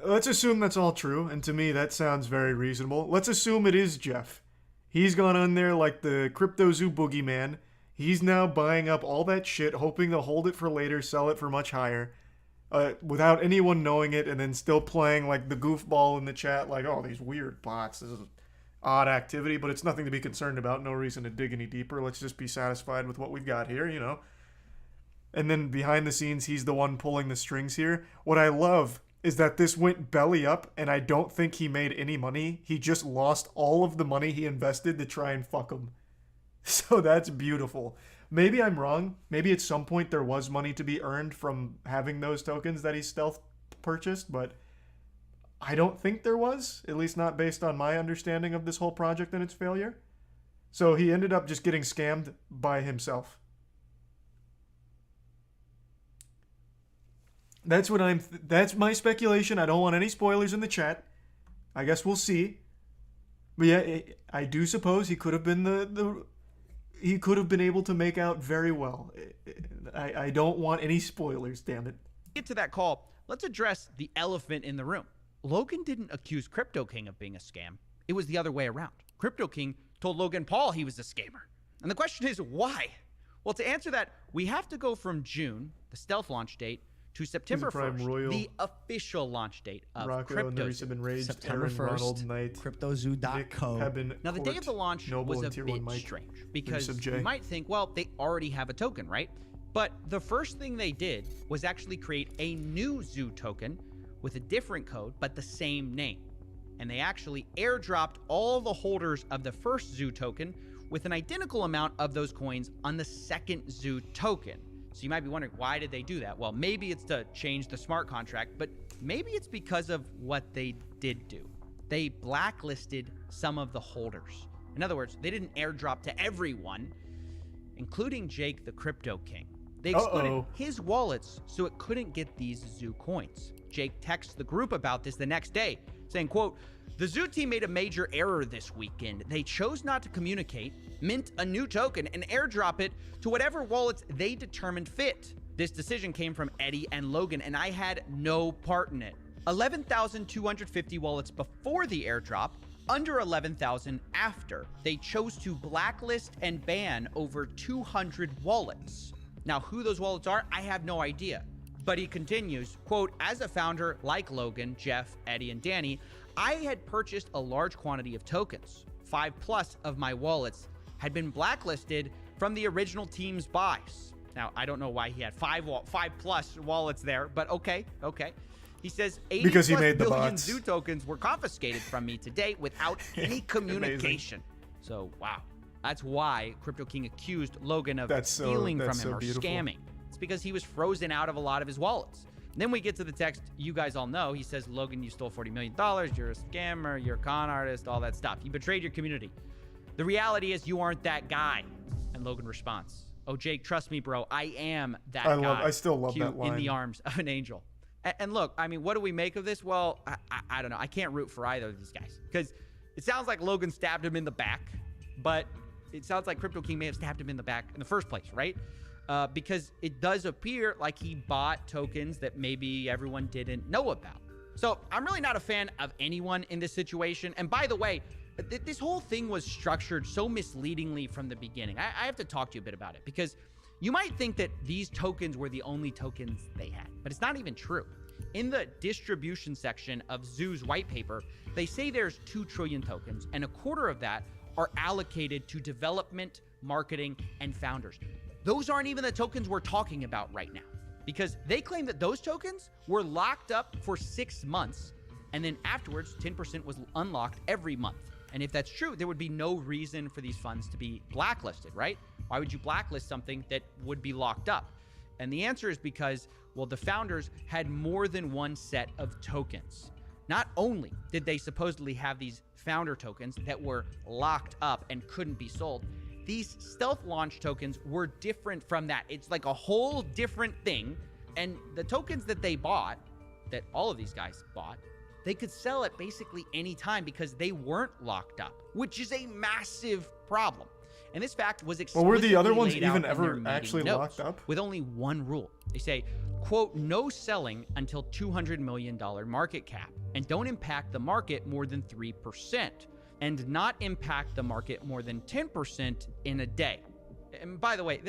Let's assume that's all true. And to me, that sounds very reasonable. Let's assume it is Jeff. He's gone on there like the CryptoZoo boogeyman. He's now buying up all that shit, hoping to hold it for later, sell it for much higher, without anyone knowing it, and then still playing like the goofball in the chat, like, oh, these weird bots. This is odd activity, but it's nothing to be concerned about. No reason to dig any deeper. Let's just be satisfied with what we've got here, you know. And then behind the scenes, he's the one pulling the strings here. What I love is that this went belly up, and I don't think he made any money. He just lost all of the money he invested to try and fuck him. So that's beautiful. Maybe I'm wrong. Maybe at some point there was money to be earned from having those tokens that he stealth purchased, but I don't think there was, at least not based on my understanding of this whole project and its failure. So he ended up just getting scammed by himself. That's my speculation. I don't want any spoilers in the chat. I guess we'll see. But yeah, I do suppose he could have been he could have been able to make out very well. I don't want any spoilers, damn it. Get to that call. Let's address the elephant in the room. Logan didn't accuse Crypto King of being a scam. It was the other way around. Crypto King told Logan Paul he was a scammer. And the question is, why? Well, to answer that, we have to go from June, the stealth launch date, to September 1st, the official launch date of CryptoZoo. September 1st, CryptoZoo.co. Now, the day of the launch was a bit strange because you might think, well, they already have a token, right? But the first thing they did was actually create a new Zoo token with a different code, but the same name. And they actually airdropped all the holders of the first Zoo token with an identical amount of those coins on the second Zoo token. So you might be wondering, why did they do that? Well, maybe it's to change the smart contract, but maybe it's because of what they did do. They blacklisted some of the holders. In other words, they didn't airdrop to everyone, including Jake the Crypto King. They excluded his wallets so it couldn't get these Zoo coins. Jake texts the group about this the next day, saying, quote, "The Zoo team made a major error this weekend. They chose not to communicate, mint a new token, and airdrop it to whatever wallets they determined fit. This decision came from Eddie and Logan, and I had no part in it. 11,250 wallets before the airdrop, under 11,000 after. They chose to blacklist and ban over 200 wallets. Now, who those wallets are, I have no idea." But he continues, quote, "As a founder like Logan, Jeff, Eddie, and Danny, I had purchased a large quantity of tokens. 5+ of my wallets had been blacklisted from the original team's buys." Now, I don't know why he had 5+ wallets there, but okay. He says 80 Because he plus made the billion bots. Zoo tokens were confiscated from me today without any communication. So, wow. That's why Crypto King accused Logan of stealing from him or scamming. It's because he was frozen out of a lot of his wallets. And then we get to the text you guys all know. He says, Logan, you stole $40 million. You're a scammer. You're a con artist. All that stuff. You betrayed your community. The reality is you aren't that guy. And Logan responds, oh, Jake, trust me, bro. I am that guy. I still love Cute that line. In the arms of an angel. And look, I mean, what do we make of this? Well, I don't know. I can't root for either of these guys because it sounds like Logan stabbed him in the back, but it sounds like Crypto King may have stabbed him in the back in the first place, right? Because it does appear like he bought tokens that maybe everyone didn't know about. So I'm really not a fan of anyone in this situation. And by the way, this whole thing was structured so misleadingly from the beginning. I have to talk to you a bit about it because you might think that these tokens were the only tokens they had, but it's not even true. In the distribution section of Zoo's white paper, they say there's 2 trillion tokens, and a quarter of that are allocated to development, marketing, and founders. Those aren't even the tokens we're talking about right now, because they claim that those tokens were locked up for 6 months, and then afterwards, 10% was unlocked every month. And if that's true, there would be no reason for these funds to be blacklisted, right? Why would you blacklist something that would be locked up? And the answer is because, well, the founders had more than one set of tokens. Not only did they supposedly have these founder tokens that were locked up and couldn't be sold, these stealth launch tokens were different from that. It's like a whole different thing. And the tokens that they bought, that all of these guys bought, they could sell at basically any time because they weren't locked up, which is a massive problem. And this fact was explicitly Well, were the other ones laid out even in ever their meeting actually notes, locked up? with only one rule. They say, quote, no selling until $200 million market cap, and don't impact the market more than 3%, and not impact the market more than 10% in a day. And by the way,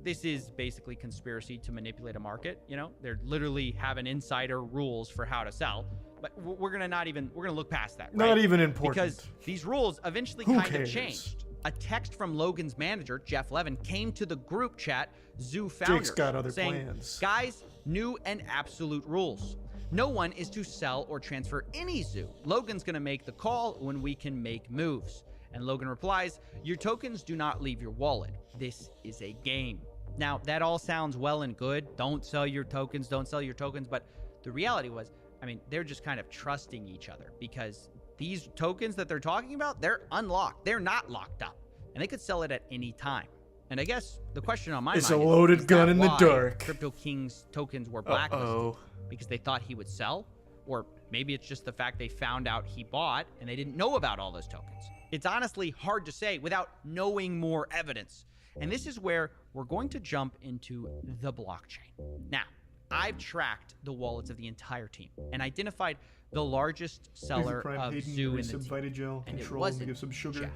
this is basically conspiracy to manipulate a market. You know, they're literally having insider rules for how to sell. But we're gonna look past that. Right? Not even important. Because these rules eventually Who kind cares? of changed. A text from Logan's manager, Jeff Levin, came to the group chat, Zoo founders, Jake's got other saying, plans. guys, new and absolute rules. No one is to sell or transfer any Zoo. Logan's gonna make the call when we can make moves. And Logan replies, your tokens do not leave your wallet. This is a game. Now, that all sounds well and good. Don't sell your tokens, but the reality was, I mean, they're just kind of trusting each other because these tokens that they're talking about, they're unlocked. They're not locked up, and they could sell it at any time. And I guess the question on my mind It's a loaded gun in the dark. Crypto King's tokens were blacklisted because they thought he would sell, or maybe it's just the fact they found out he bought and they didn't know about all those tokens. It's honestly hard to say without knowing more evidence. And this is where we're going to jump into the blockchain. Now, I've tracked the wallets of the entire team and identified the largest seller of Zoo in the team. Gel, And it control, wasn't give some sugar. Jeff.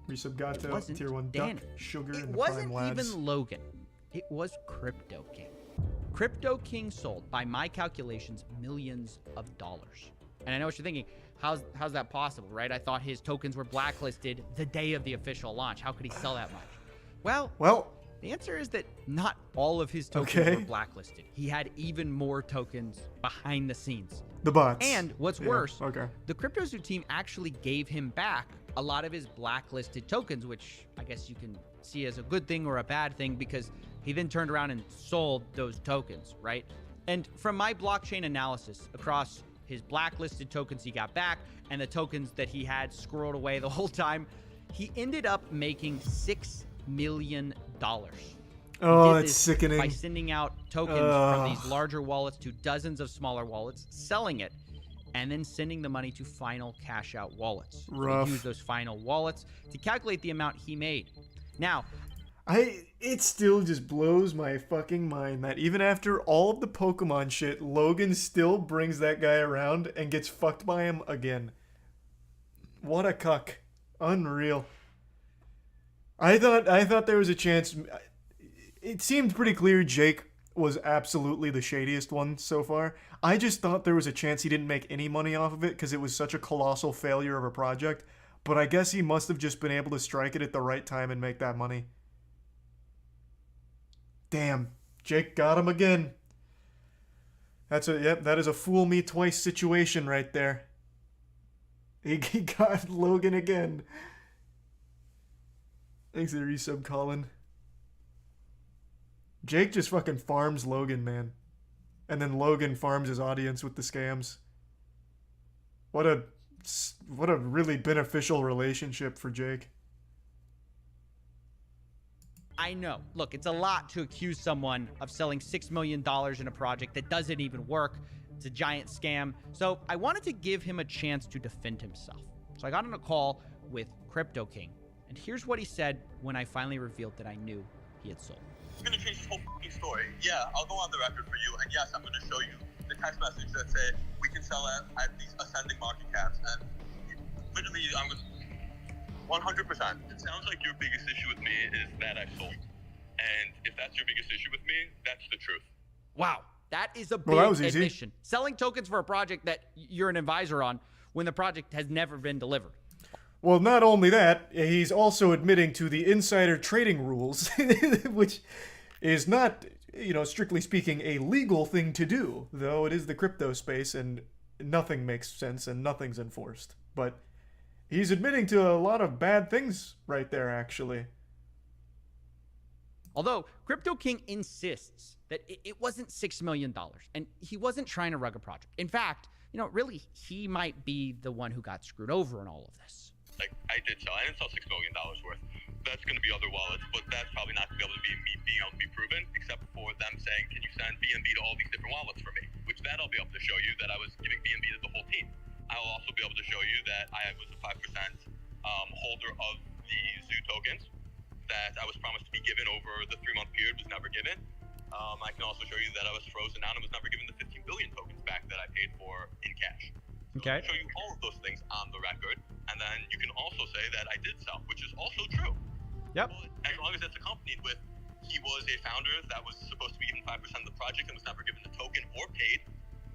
Resub It Gato, wasn't tier 1 Danny. duck, sugar, It and the wasn't prime lads. even Logan. It was Crypto King. Crypto King sold, by my calculations, millions of dollars. And I know what you're thinking. How's that possible, right? I thought his tokens were blacklisted the day of the official launch. How could he sell that much? Well, the answer is that not all of his tokens were blacklisted. He had even more tokens behind the scenes. The bots. And what's worse, the CryptoZoo team actually gave him back a lot of his blacklisted tokens, which I guess you can see as a good thing or a bad thing because he then turned around and sold those tokens, right? And from my blockchain analysis across his blacklisted tokens he got back and the tokens that he had squirreled away the whole time, he ended up making $6 million. Oh, He did it's this sickening. by sending out tokens from these larger wallets to dozens of smaller wallets, selling it, and then sending the money to final cash out wallets. So Rough. he used those final wallets to calculate the amount he made. Now, it still just blows my fucking mind that even after all of the Pokemon shit, Logan still brings that guy around and gets fucked by him again. What a cuck. Unreal. I thought there was a chance. It seemed pretty clear Jake was absolutely the shadiest one so far. I just thought there was a chance he didn't make any money off of it because it was such a colossal failure of a project. But I guess he must have just been able to strike it at the right time and make that money. Damn, Jake got him again. That is a fool me twice situation right there. He got Logan again. Thanks for the resub, Colin. Jake just fucking farms Logan, man. And then Logan farms his audience with the scams. What a really beneficial relationship for Jake. I know. Look, it's a lot to accuse someone of selling $6 million in a project that doesn't even work. It's a giant scam. So I wanted to give him a chance to defend himself. So I got on a call with Crypto King. And here's what he said when I finally revealed that I knew he had sold. I'm gonna change this whole fucking story. Yeah, I'll go on the record for you, and yes, I'm gonna show you the text message that say we can sell at these ascending market caps, and literally, I'm gonna 100%. It sounds like your biggest issue with me is that I sold, and if that's your biggest issue with me, that's the truth. Wow, that is a big admission. Selling tokens for a project that you're an advisor on when the project has never been delivered. Well, not only that, he's also admitting to the insider trading rules, which is not, strictly speaking, a legal thing to do, though it is the crypto space and nothing makes sense and nothing's enforced. But he's admitting to a lot of bad things right there, actually. Although Crypto King insists that it wasn't $6 million and he wasn't trying to rug a project. In fact, really, he might be the one who got screwed over in all of this. Like, I didn't sell $6 million worth. That's going to be other wallets, but that's probably not going to be able to be me being able to be proven, except for them saying, can you send BNB to all these different wallets for me? Which that I'll be able to show you that I was giving BNB to the whole team. I will also be able to show you that I was a 5% holder of the Zoo tokens that I was promised to be given over the 3-month period, was never given. I can also show you that I was frozen out and was never given the 15 billion tokens back that I paid for in cash. Okay. I'll show you all of those things on the record, and then you can also say that I did sell, which is also true. Yep. But as long as it's accompanied with he was a founder that was supposed to be given 5% of the project and was never given the token or paid,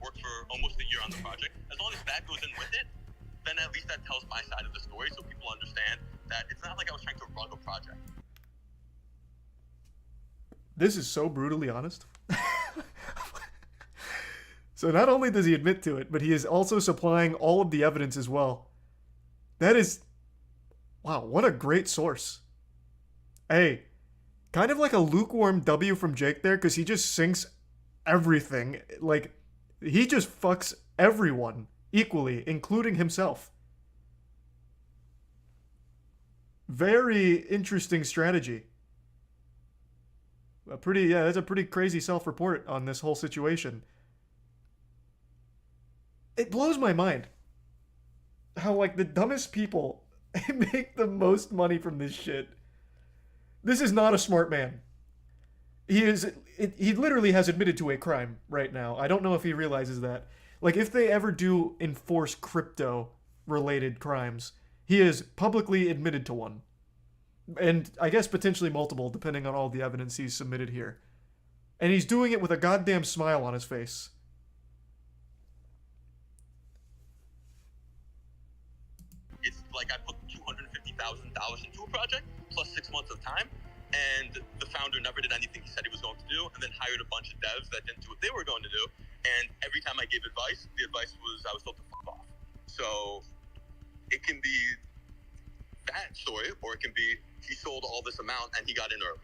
worked for almost a year on the project. As long as that goes in with it, then at least that tells my side of the story so people understand that it's not like I was trying to rug a project. This is so brutally honest. So not only does he admit to it, but he is also supplying all of the evidence as well. That is... Wow, what a great source. Hey, kind of like a lukewarm W from Jake there, because he just sinks everything. Like, he just fucks everyone equally, including himself. Very interesting strategy. That's a pretty crazy self-report on this whole situation. It blows my mind how, like, the dumbest people make the most money from this shit. This is not a smart man. He literally has admitted to a crime right now. I don't know if he realizes that. Like, if they ever do enforce crypto-related crimes, he is publicly admitted to one. And I guess potentially multiple, depending on all the evidence he's submitted here. And he's doing it with a goddamn smile on his face. It's like I put $250,000 into a project, plus 6 months of time, and the founder never did anything he said he was going to do, and then hired a bunch of devs that didn't do what they were going to do, and every time I gave advice, the advice was I was told to fuck off. So it can be that story, or it can be he sold all this amount and he got in early.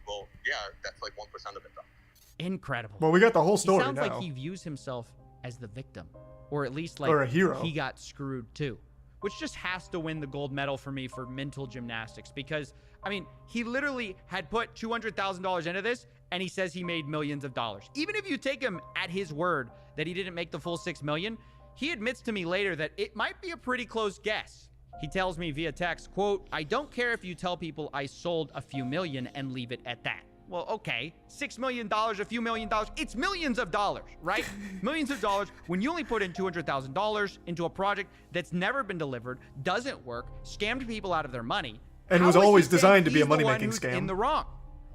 Well, yeah, that's like 1% of it though. Incredible. Well, we got the whole story now. He sounds like he views himself as the victim, or at least like or a hero. He got screwed too, which just has to win the gold medal for me for mental gymnastics, because I mean, he literally had put $200,000 into this and he says he made millions of dollars. Even if you take him at his word that he didn't make the full 6 million, he admits to me later that it might be a pretty close guess. He tells me via text, quote, "I don't care if you tell people I sold a few million and leave it at that." Well, okay, $6 million, a few $1 million, it's millions of dollars, right? Millions of dollars when you only put in $200,000 into a project that's never been delivered, doesn't work, scammed people out of their money. And was always designed to be a money-making scam. In the wrong.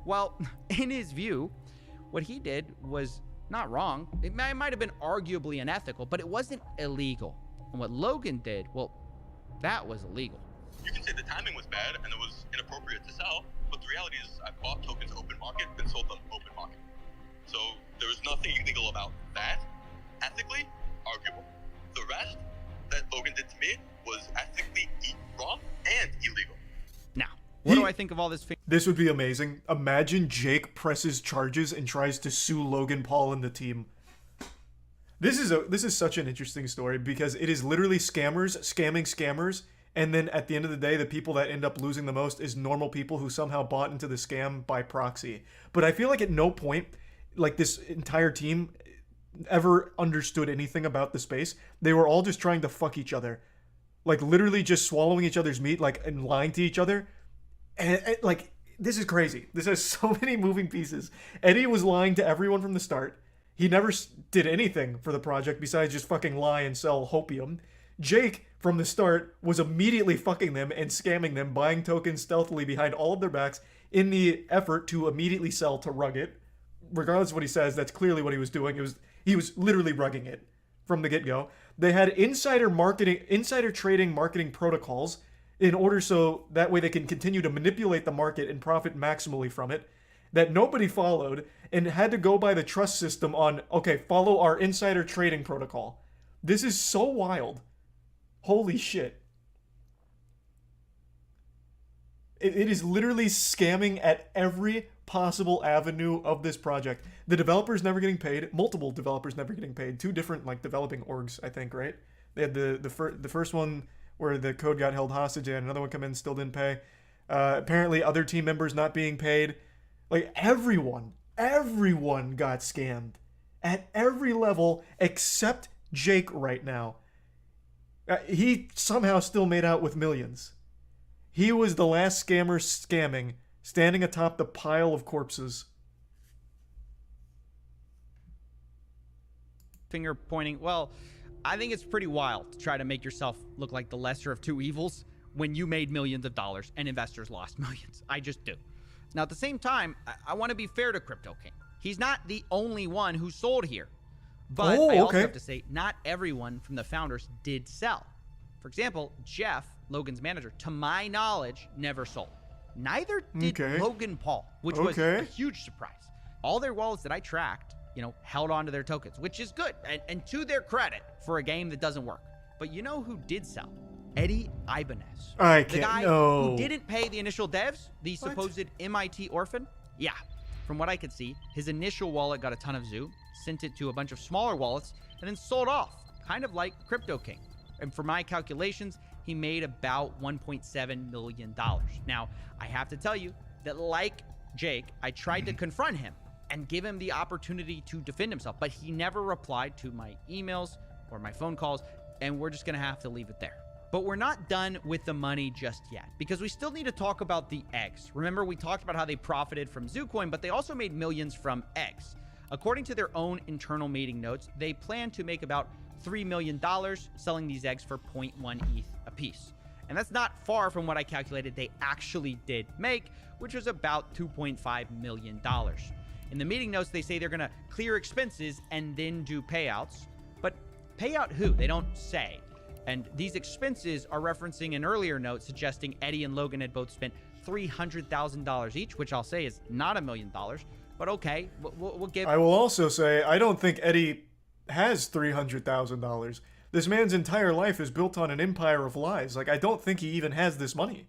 Well, in his view, what he did was not wrong. It might have been arguably unethical, but it wasn't illegal. And what Logan did, well, that was illegal. You can say the timing was bad and it was inappropriate to sell, but the reality is I bought tokens open market and sold them open market. So there was nothing illegal about that. Ethically, arguable. The rest that Logan did to me was ethically wrong and illegal. Now, what do I think of all this? This would be amazing. Imagine Jake presses charges and tries to sue Logan Paul and the team. This is such an interesting story because it is literally scammers scamming scammers, and then at the end of the day, the people that end up losing the most is normal people who somehow bought into the scam by proxy. But I feel like at no point, like, this entire team ever understood anything about the space. They were all just trying to fuck each other. Like, literally just swallowing each other's meat, like, and lying to each other. And like, this is crazy. This has so many moving pieces. Eddie was lying to everyone from the start. He never did anything for the project besides just fucking lie and sell hopium. Jake, from the start, was immediately fucking them and scamming them, buying tokens stealthily behind all of their backs in the effort to immediately sell to rug it. Regardless of what he says, that's clearly what he was doing. He was literally rugging it from the get-go. They had insider trading marketing protocols in order so that way they can continue to manipulate the market and profit maximally from it, that nobody followed and had to go by the trust system on, okay, follow our insider trading protocol. This is so wild. Holy shit. It is literally scamming at every possible avenue of this project. The developers never getting paid. Multiple developers never getting paid. Two different, like, developing orgs, I think, right? They had the first one where the code got held hostage and another one come in and still didn't pay. Apparently other team members not being paid. Like, everyone got scammed at every level except Jake right now. He somehow still made out with millions. He was the last scammer scamming, standing atop the pile of corpses. Finger pointing. Well, I think it's pretty wild to try to make yourself look like the lesser of two evils when you made millions of dollars and investors lost millions. I just do. Now, at the same time, I want to be fair to Crypto King. He's not the only one who sold here. But I also have to say, not everyone from the founders did sell. For example, Jeff, Logan's manager, to my knowledge, never sold. Neither did Logan Paul, which was a huge surprise. All their wallets that I tracked, held on to their tokens, which is good, and to their credit for a game that doesn't work. But you know who did sell? Eddie Ibanez. The guy who didn't pay the initial devs, the supposed MIT orphan. Yeah, from what I could see, his initial wallet got a ton of Zoo, sent it to a bunch of smaller wallets, and then sold off, kind of like Crypto King. And for my calculations, he made about $1.7 million. Now, I have to tell you that, like Jake, I tried to confront him and give him the opportunity to defend himself, but he never replied to my emails or my phone calls, and we're just gonna have to leave it there. But we're not done with the money just yet, because we still need to talk about the eggs. Remember, we talked about how they profited from ZooCoin, but they also made millions from eggs. According to their own internal meeting notes, they plan to make about $3 million selling these eggs for 0.1 ETH a piece. And that's not far from what I calculated they actually did make, which was about $2.5 million. In the meeting notes, they say they're gonna clear expenses and then do payouts. But pay out who? They don't say. And these expenses are referencing an earlier note suggesting Eddie and Logan had both spent $300,000 each, which I'll say is not $1 million. But okay, we'll give... I will also say, I don't think Eddie has $300,000. This man's entire life is built on an empire of lies. Like, I don't think he even has this money.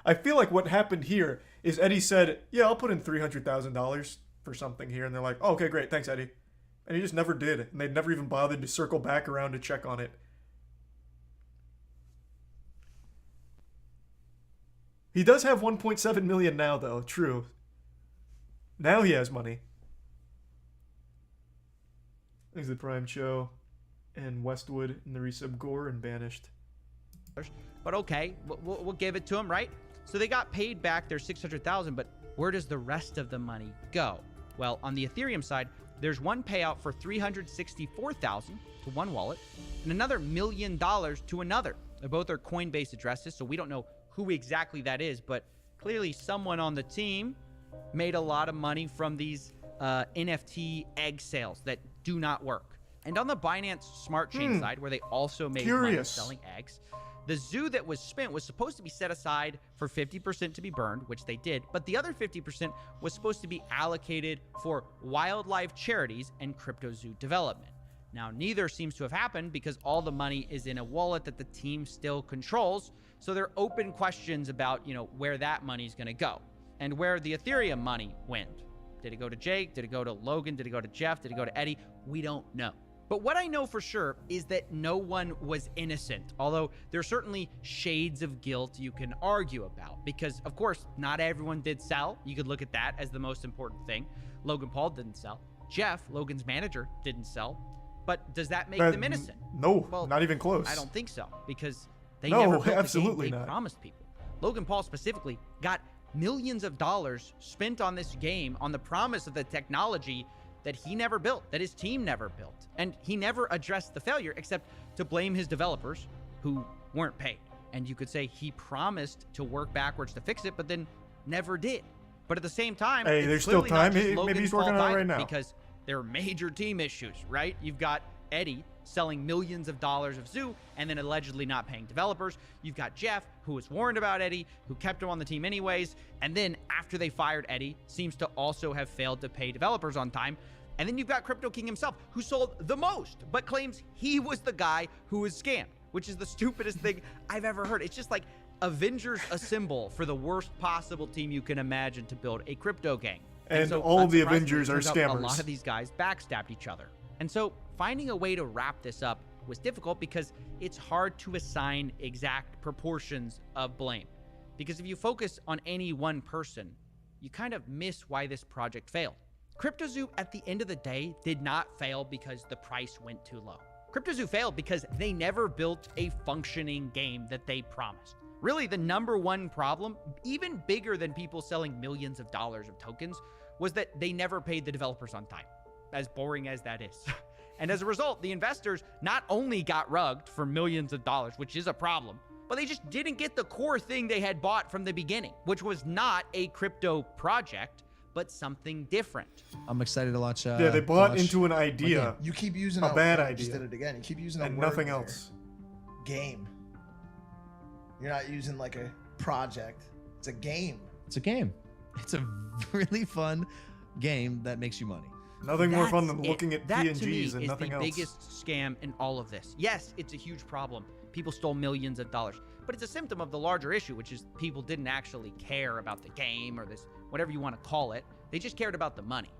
I feel like what happened here is Eddie said, yeah, I'll put in $300,000 for something here. And they're like, oh, okay, great. Thanks, Eddie. And he just never did. And they never even bothered to circle back around to check on it. He does have 1.7 million now, though. True. Now he has money. There's the Prime Show and Westwood and the resub Gore and Banished. But okay, we'll give it to him, right? So they got paid back their $600,000, but where does the rest of the money go? Well, on the Ethereum side, there's one payout for $364,000 to one wallet and another $1 million to another. They both are Coinbase addresses, so we don't know who exactly that is, but clearly someone on the team made a lot of money from these NFT egg sales that do not work. And on the Binance Smart Chain side, where they also made money selling eggs, The zoo that was spent was supposed to be set aside for 50% to be burned, which they did, but the other 50% was supposed to be allocated for wildlife charities and CryptoZoo development. Now, neither seems to have happened because all the money is in a wallet that the team still controls, so there are open questions about, where that money is going to go and where the Ethereum money went. Did it go to Jake? Did it go to Logan? Did it go to Jeff? Did it go to Eddie? We don't know. But what I know for sure is that no one was innocent, although there are certainly shades of guilt you can argue about, because of course, not everyone did sell. You could look at that as the most important thing. Logan Paul didn't sell. Jeff, Logan's manager, didn't sell. But does that make them innocent? No, well, not even close. I don't think so, because they never built absolutely the game they promised people. Logan Paul specifically got millions of dollars spent on this game on the promise of the technology that he never built, that his team never built. And he never addressed the failure except to blame his developers who weren't paid. And you could say he promised to work backwards to fix it, but then never did. But at the same time, hey, there's still time. Maybe he's working on it right now. Because there are major team issues, right? You've got Eddie selling millions of dollars of Zoo and then allegedly not paying developers. You've got Jeff, who was warned about Eddie, who kept him on the team anyways, and then after they fired Eddie, seems to also have failed to pay developers on time. And then you've got Crypto King himself, who sold the most, but claims he was the guy who was scammed, which is the stupidest thing I've ever heard. It's just like Avengers Assemble for the worst possible team you can imagine to build a crypto gang. And so, all the Avengers are scammers. A lot of these guys backstabbed each other. And so finding a way to wrap this up was difficult because it's hard to assign exact proportions of blame. Because if you focus on any one person, you kind of miss why this project failed. CryptoZoo, at the end of the day, did not fail because the price went too low. CryptoZoo failed because they never built a functioning game that they promised. Really, the number one problem, even bigger than people selling millions of dollars of tokens, was that they never paid the developers on time, as boring as that is. And as a result, the investors not only got rugged for millions of dollars, which is a problem, but they just didn't get the core thing they had bought from the beginning, which was not a crypto project, but something different. I'm excited to launch. Yeah, they bought into an idea. You keep using a bad idea. Just did it again. You keep using a and word nothing there. else. Game. You're not using like a project. It's a game. It's a game. It's a really fun game that makes you money. Nothing more fun than looking at that PNGs to me and is nothing the else. biggest scam in all of this. Yes, it's a huge problem. People stole millions of dollars, but it's a symptom of the larger issue, which is people didn't actually care about the game or this, whatever you want to call it. They just cared about the money.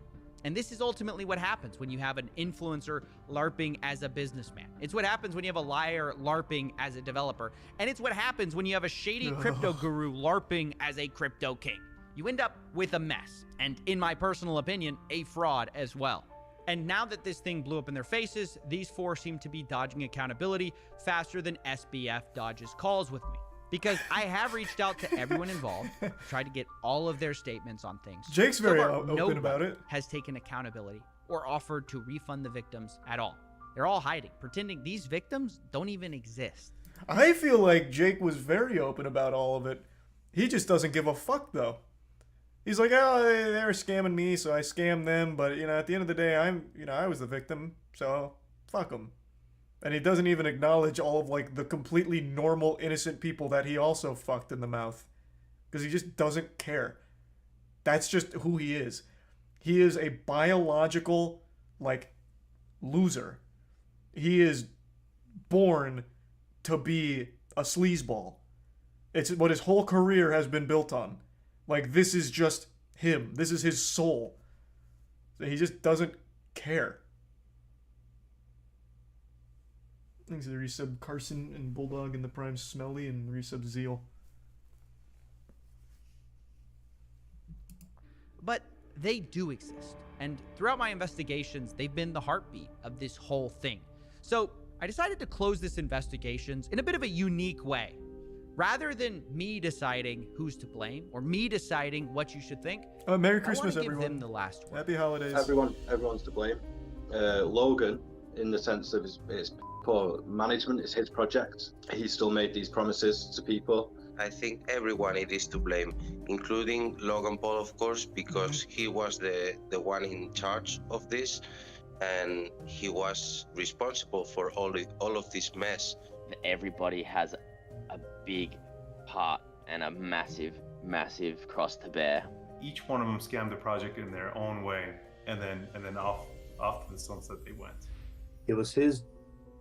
And this is ultimately what happens when you have an influencer LARPing as a businessman. It's what happens when you have a liar LARPing as a developer. And it's what happens when you have a shady crypto guru LARPing as a crypto king. You end up with a mess, and in my personal opinion, a fraud as well. And now that this thing blew up in their faces, these four seem to be dodging accountability faster than SBF dodges calls with me. Because I have reached out to everyone involved, tried to get all of their statements on things. Jake's very So far, open about it. has taken accountability or offered to refund the victims at all. They're all hiding, pretending these victims don't even exist. I feel like Jake was very open about all of it. He just doesn't give a fuck, though. He's like, oh, they were scamming me, so I scammed them. But, at the end of the day, I was the victim, so fuck them. And he doesn't even acknowledge all of, the completely normal, innocent people that he also fucked in the mouth. Because he just doesn't care. That's just who he is. He is a biological, loser. He is born to be a sleazeball. It's what his whole career has been built on. This is just him. This is his soul. So he just doesn't care. Thanks to the resub Carson and Bulldog and the Prime Smelly and resub Zeal. But they do exist. And throughout my investigations, they've been the heartbeat of this whole thing. So I decided to close this investigations in a bit of a unique way. Rather than me deciding who's to blame or me deciding what you should think, Merry Christmas, I want to give everyone. them the last word. Happy holidays. Everyone's to blame. Logan, in the sense of his poor management, is his project. He still made these promises to people. I think everyone it is to blame, including Logan Paul, of course, because he was the one in charge of this, and he was responsible for all of this mess. Everybody has big part and a massive, massive cross to bear. Each one of them scammed the project in their own way, and then off to the sunset they went. It was his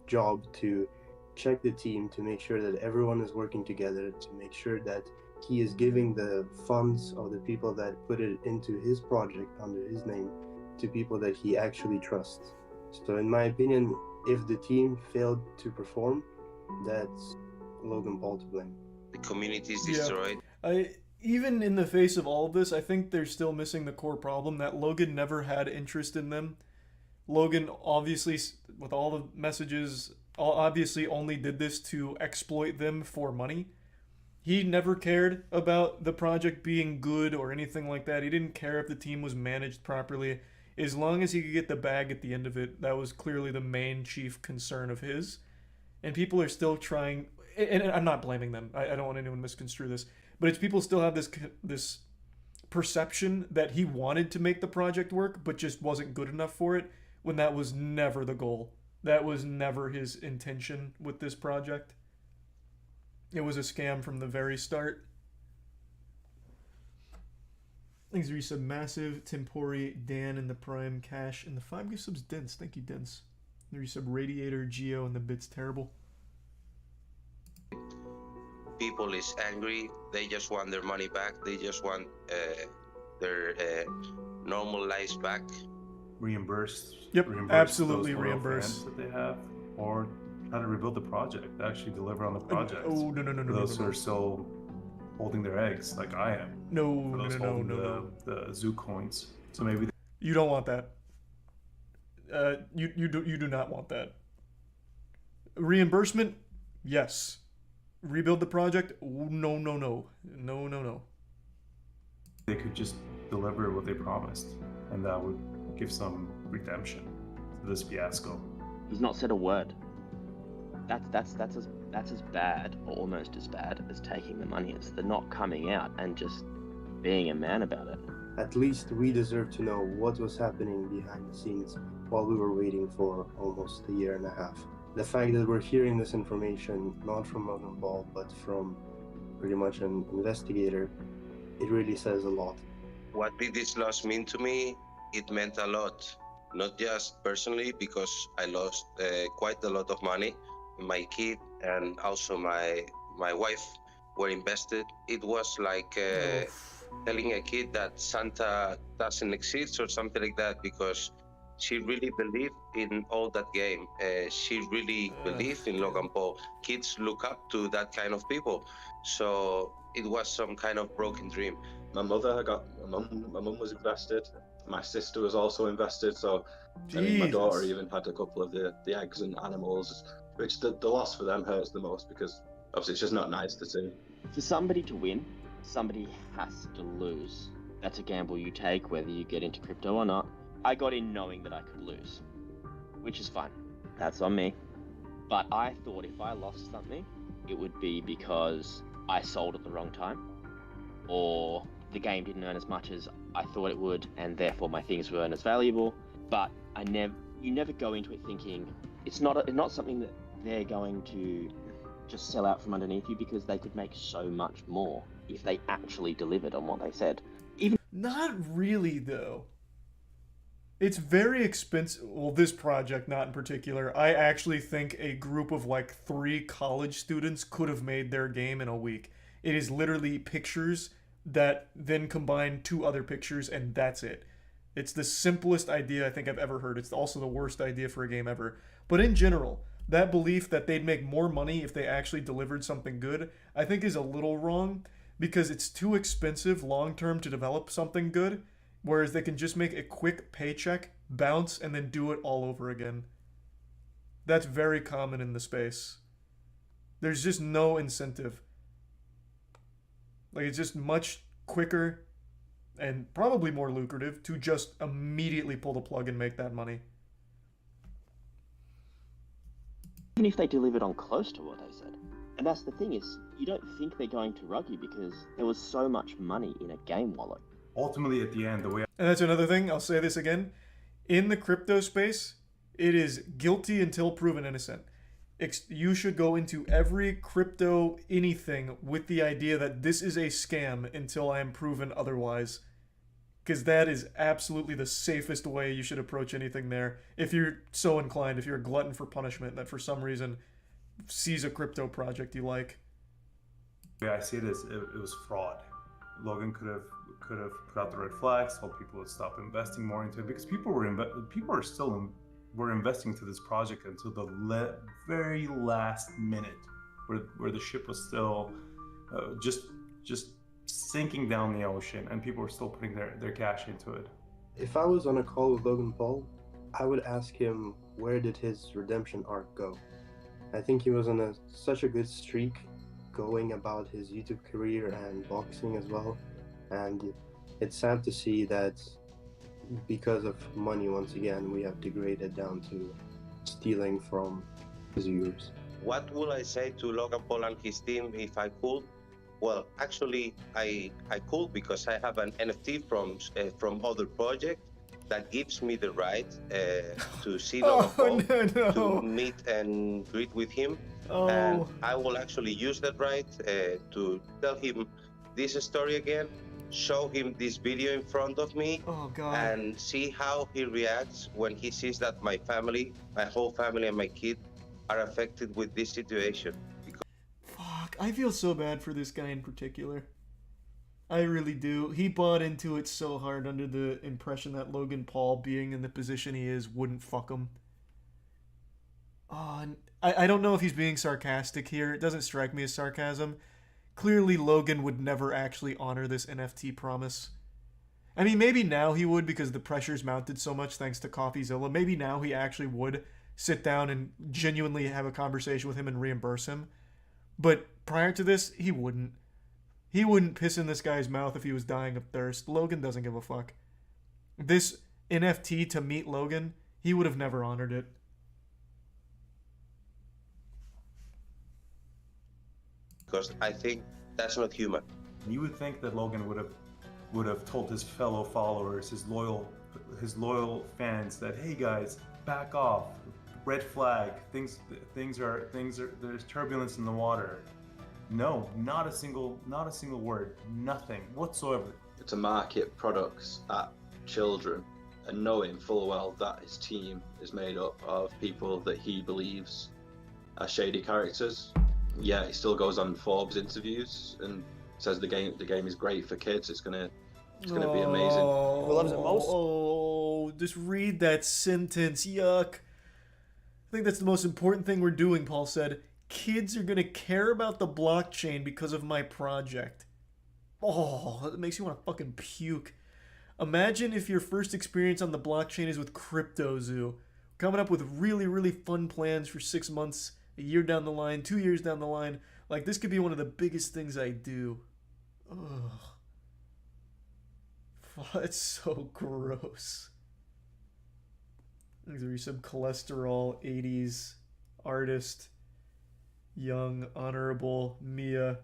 job to check the team to make sure that everyone is working together, to make sure that he is giving the funds of the people that put it into his project under his name to people that he actually trusts. So in my opinion, if the team failed to perform, that's Logan Paul to blame. The community is destroyed. Even in the face of all of this, I think they're still missing the core problem that Logan never had interest in them. Logan, obviously, with all the messages, obviously only did this to exploit them for money. He never cared about the project being good or anything like that. He didn't care if the team was managed properly. As long as he could get the bag at the end of it, that was clearly the main chief concern of his. And people are still trying, and I'm not blaming them. I don't want anyone to misconstrue this. But it's people still have this perception that he wanted to make the project work, but just wasn't good enough for it, when that was never the goal. That was never his intention with this project. It was a scam from the very start. Thanks, resub Massive, Tempori, Dan in the Prime, Cash, and the 5 gift subs, Dense. Thank you, Dense. The resub Radiator, Geo, and the Bits Terrible. People is angry. They just want their money back. They just want their normal lives back. Reimburse. Yep, reimburse absolutely those reimburse. fans that they have, or how to rebuild the project, actually deliver on the project. Oh, no. For those who are still holding their eggs, like I am. No, For those no. holding the zoo coins. So maybe You don't want that. You do not want that. Reimbursement, yes. Rebuild the project, no. they could just deliver what they promised, and that would give some redemption to this fiasco. He's not said a word. That's as bad, or almost as bad, as taking the money. It's the not coming out and just being a man about it. At least we deserve to know what was happening behind the scenes while we were waiting for almost a year and a half. The fact that we're hearing this information not from Logan Paul, but from pretty much an investigator, it really says a lot. What did this loss mean to me? It meant a lot. Not just personally, because I lost quite a lot of money. My kid and also my wife were invested. It was like telling a kid that Santa doesn't exist or something like that, because she really believed in all that game. She really believed in Logan Paul. Kids look up to that kind of people. So it was some kind of broken dream. My mum was invested. My sister was also invested. So I mean, my daughter even had a couple of the eggs and animals, which the loss for them hurts the most, because obviously it's just not nice to see. For somebody to win, somebody has to lose. That's a gamble you take, whether you get into crypto or not. I got in knowing that I could lose, which is fine. That's on me. But I thought if I lost something, it would be because I sold at the wrong time, or the game didn't earn as much as I thought it would, and therefore my things weren't as valuable. But you never go into it thinking it's not something that they're going to just sell out from underneath you, because they could make so much more if they actually delivered on what they said. Not really, though. It's very expensive. Well, this project, not in particular. I actually think a group of like 3 college students could have made their game in a week. It is literally pictures that then combine 2 other pictures, and that's it. It's the simplest idea I think I've ever heard. It's also the worst idea for a game ever. But in general, that belief that they'd make more money if they actually delivered something good, I think is a little wrong, because it's too expensive long-term to develop something good, whereas they can just make a quick paycheck, bounce, and then do it all over again. That's very common in the space. There's just no incentive. Like, it's just much quicker and probably more lucrative to just immediately pull the plug and make that money. Even if they delivered on close to what they said. And that's the thing, is you don't think they're going to rug you because there was so much money in a game wallet. Ultimately, at the end, the way... And that's another thing, I'll say this again. In the crypto space, it is guilty until proven innocent. You should go into every crypto anything with the idea that this is a scam until I am proven otherwise. Because that is absolutely the safest way you should approach anything there. If you're so inclined, if you're a glutton for punishment that for some reason sees a crypto project you like. Yeah, I see it as it was fraud. Logan could have put out the red flags, told people to stop investing more into it, because people were investing into this project until the very last minute, where the ship was still just sinking down the ocean, and people were still putting their cash into it. If I was on a call with Logan Paul, I would ask him, where did his redemption arc go? I think he was on such a good streak going about his YouTube career and boxing as well, and it's sad to see that because of money, once again, we have degraded down to stealing from his viewers. What would I say to Logan Paul and his team if I could? Well, actually, I could, because I have an NFT from other project that gives me the right to see Logan Paul, to meet and greet with him. And I will actually use that right to tell him this story again, show him this video in front of me, and see how he reacts when he sees that my family, my whole family and my kid are affected with this situation. Fuck, I feel so bad for this guy in particular. I really do. He bought into it so hard under the impression that Logan Paul, being in the position he is, wouldn't fuck him. Oh, I don't know if he's being sarcastic here. It doesn't strike me as sarcasm. Clearly, Logan would never actually honor this NFT promise. I mean, maybe now he would, because the pressure's mounted so much thanks to Coffeezilla. Maybe now he actually would sit down and genuinely have a conversation with him and reimburse him. But prior to this, he wouldn't. He wouldn't piss in this guy's mouth if he was dying of thirst. Logan doesn't give a fuck. This NFT to meet Logan, he would have never honored it. Because I think that's not human. You would think that Logan would have told his fellow followers, his loyal fans, that, hey guys, back off, red flag, things are there's turbulence in the water. No, not a single word, nothing whatsoever. To market products at children and knowing full well that his team is made up of people that he believes are shady characters. Yeah, he still goes on Forbes interviews and says the game is great for kids. It's gonna be amazing. Who loves it most? Oh, just read that sentence. Yuck. I think that's the most important thing we're doing, Paul said. Kids are gonna care about the blockchain because of my project. Oh, that makes you want to fucking puke. Imagine if your first experience on the blockchain is with CryptoZoo. Coming up with really, really fun plans for 6 months, a year down the line, 2 years down the line. Like, this could be one of the biggest things I do. Ugh. That's so gross. These are some cholesterol 80s artist. Young, Honorable, Mia,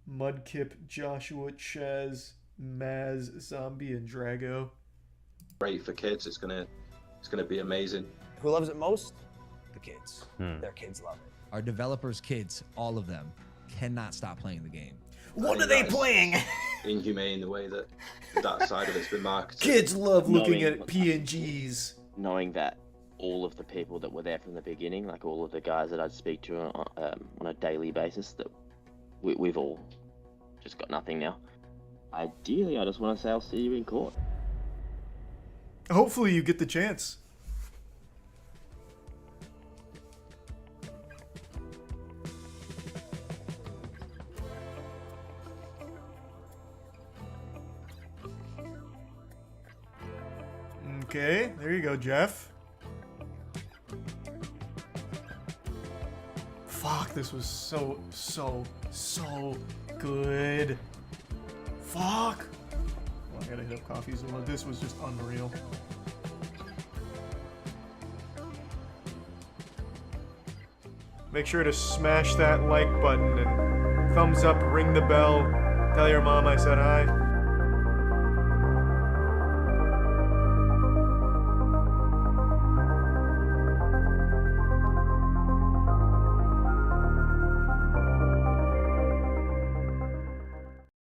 Mudkip, Joshua, Chaz, Maz, Zombie, and Drago. Great for kids. It's gonna be amazing. Who loves it most? The kids. Their kids love it. Our developers' kids, all of them, cannot stop playing the game. What are they playing? Inhumane the way that side of it's been marketed. Kids love looking at PNGs. Knowing that all of the people that were there from the beginning, like all of the guys that I'd speak to on a daily basis, that we've all just got nothing now. Ideally, I just want to say I'll see you in court. Hopefully you get the chance. Okay, there you go, Jeff. Fuck, this was so good. Fuck. Oh, I gotta hit up Coffeezilla. This was just unreal. Make sure to smash that like button and thumbs up, ring the bell, tell your mom I said hi.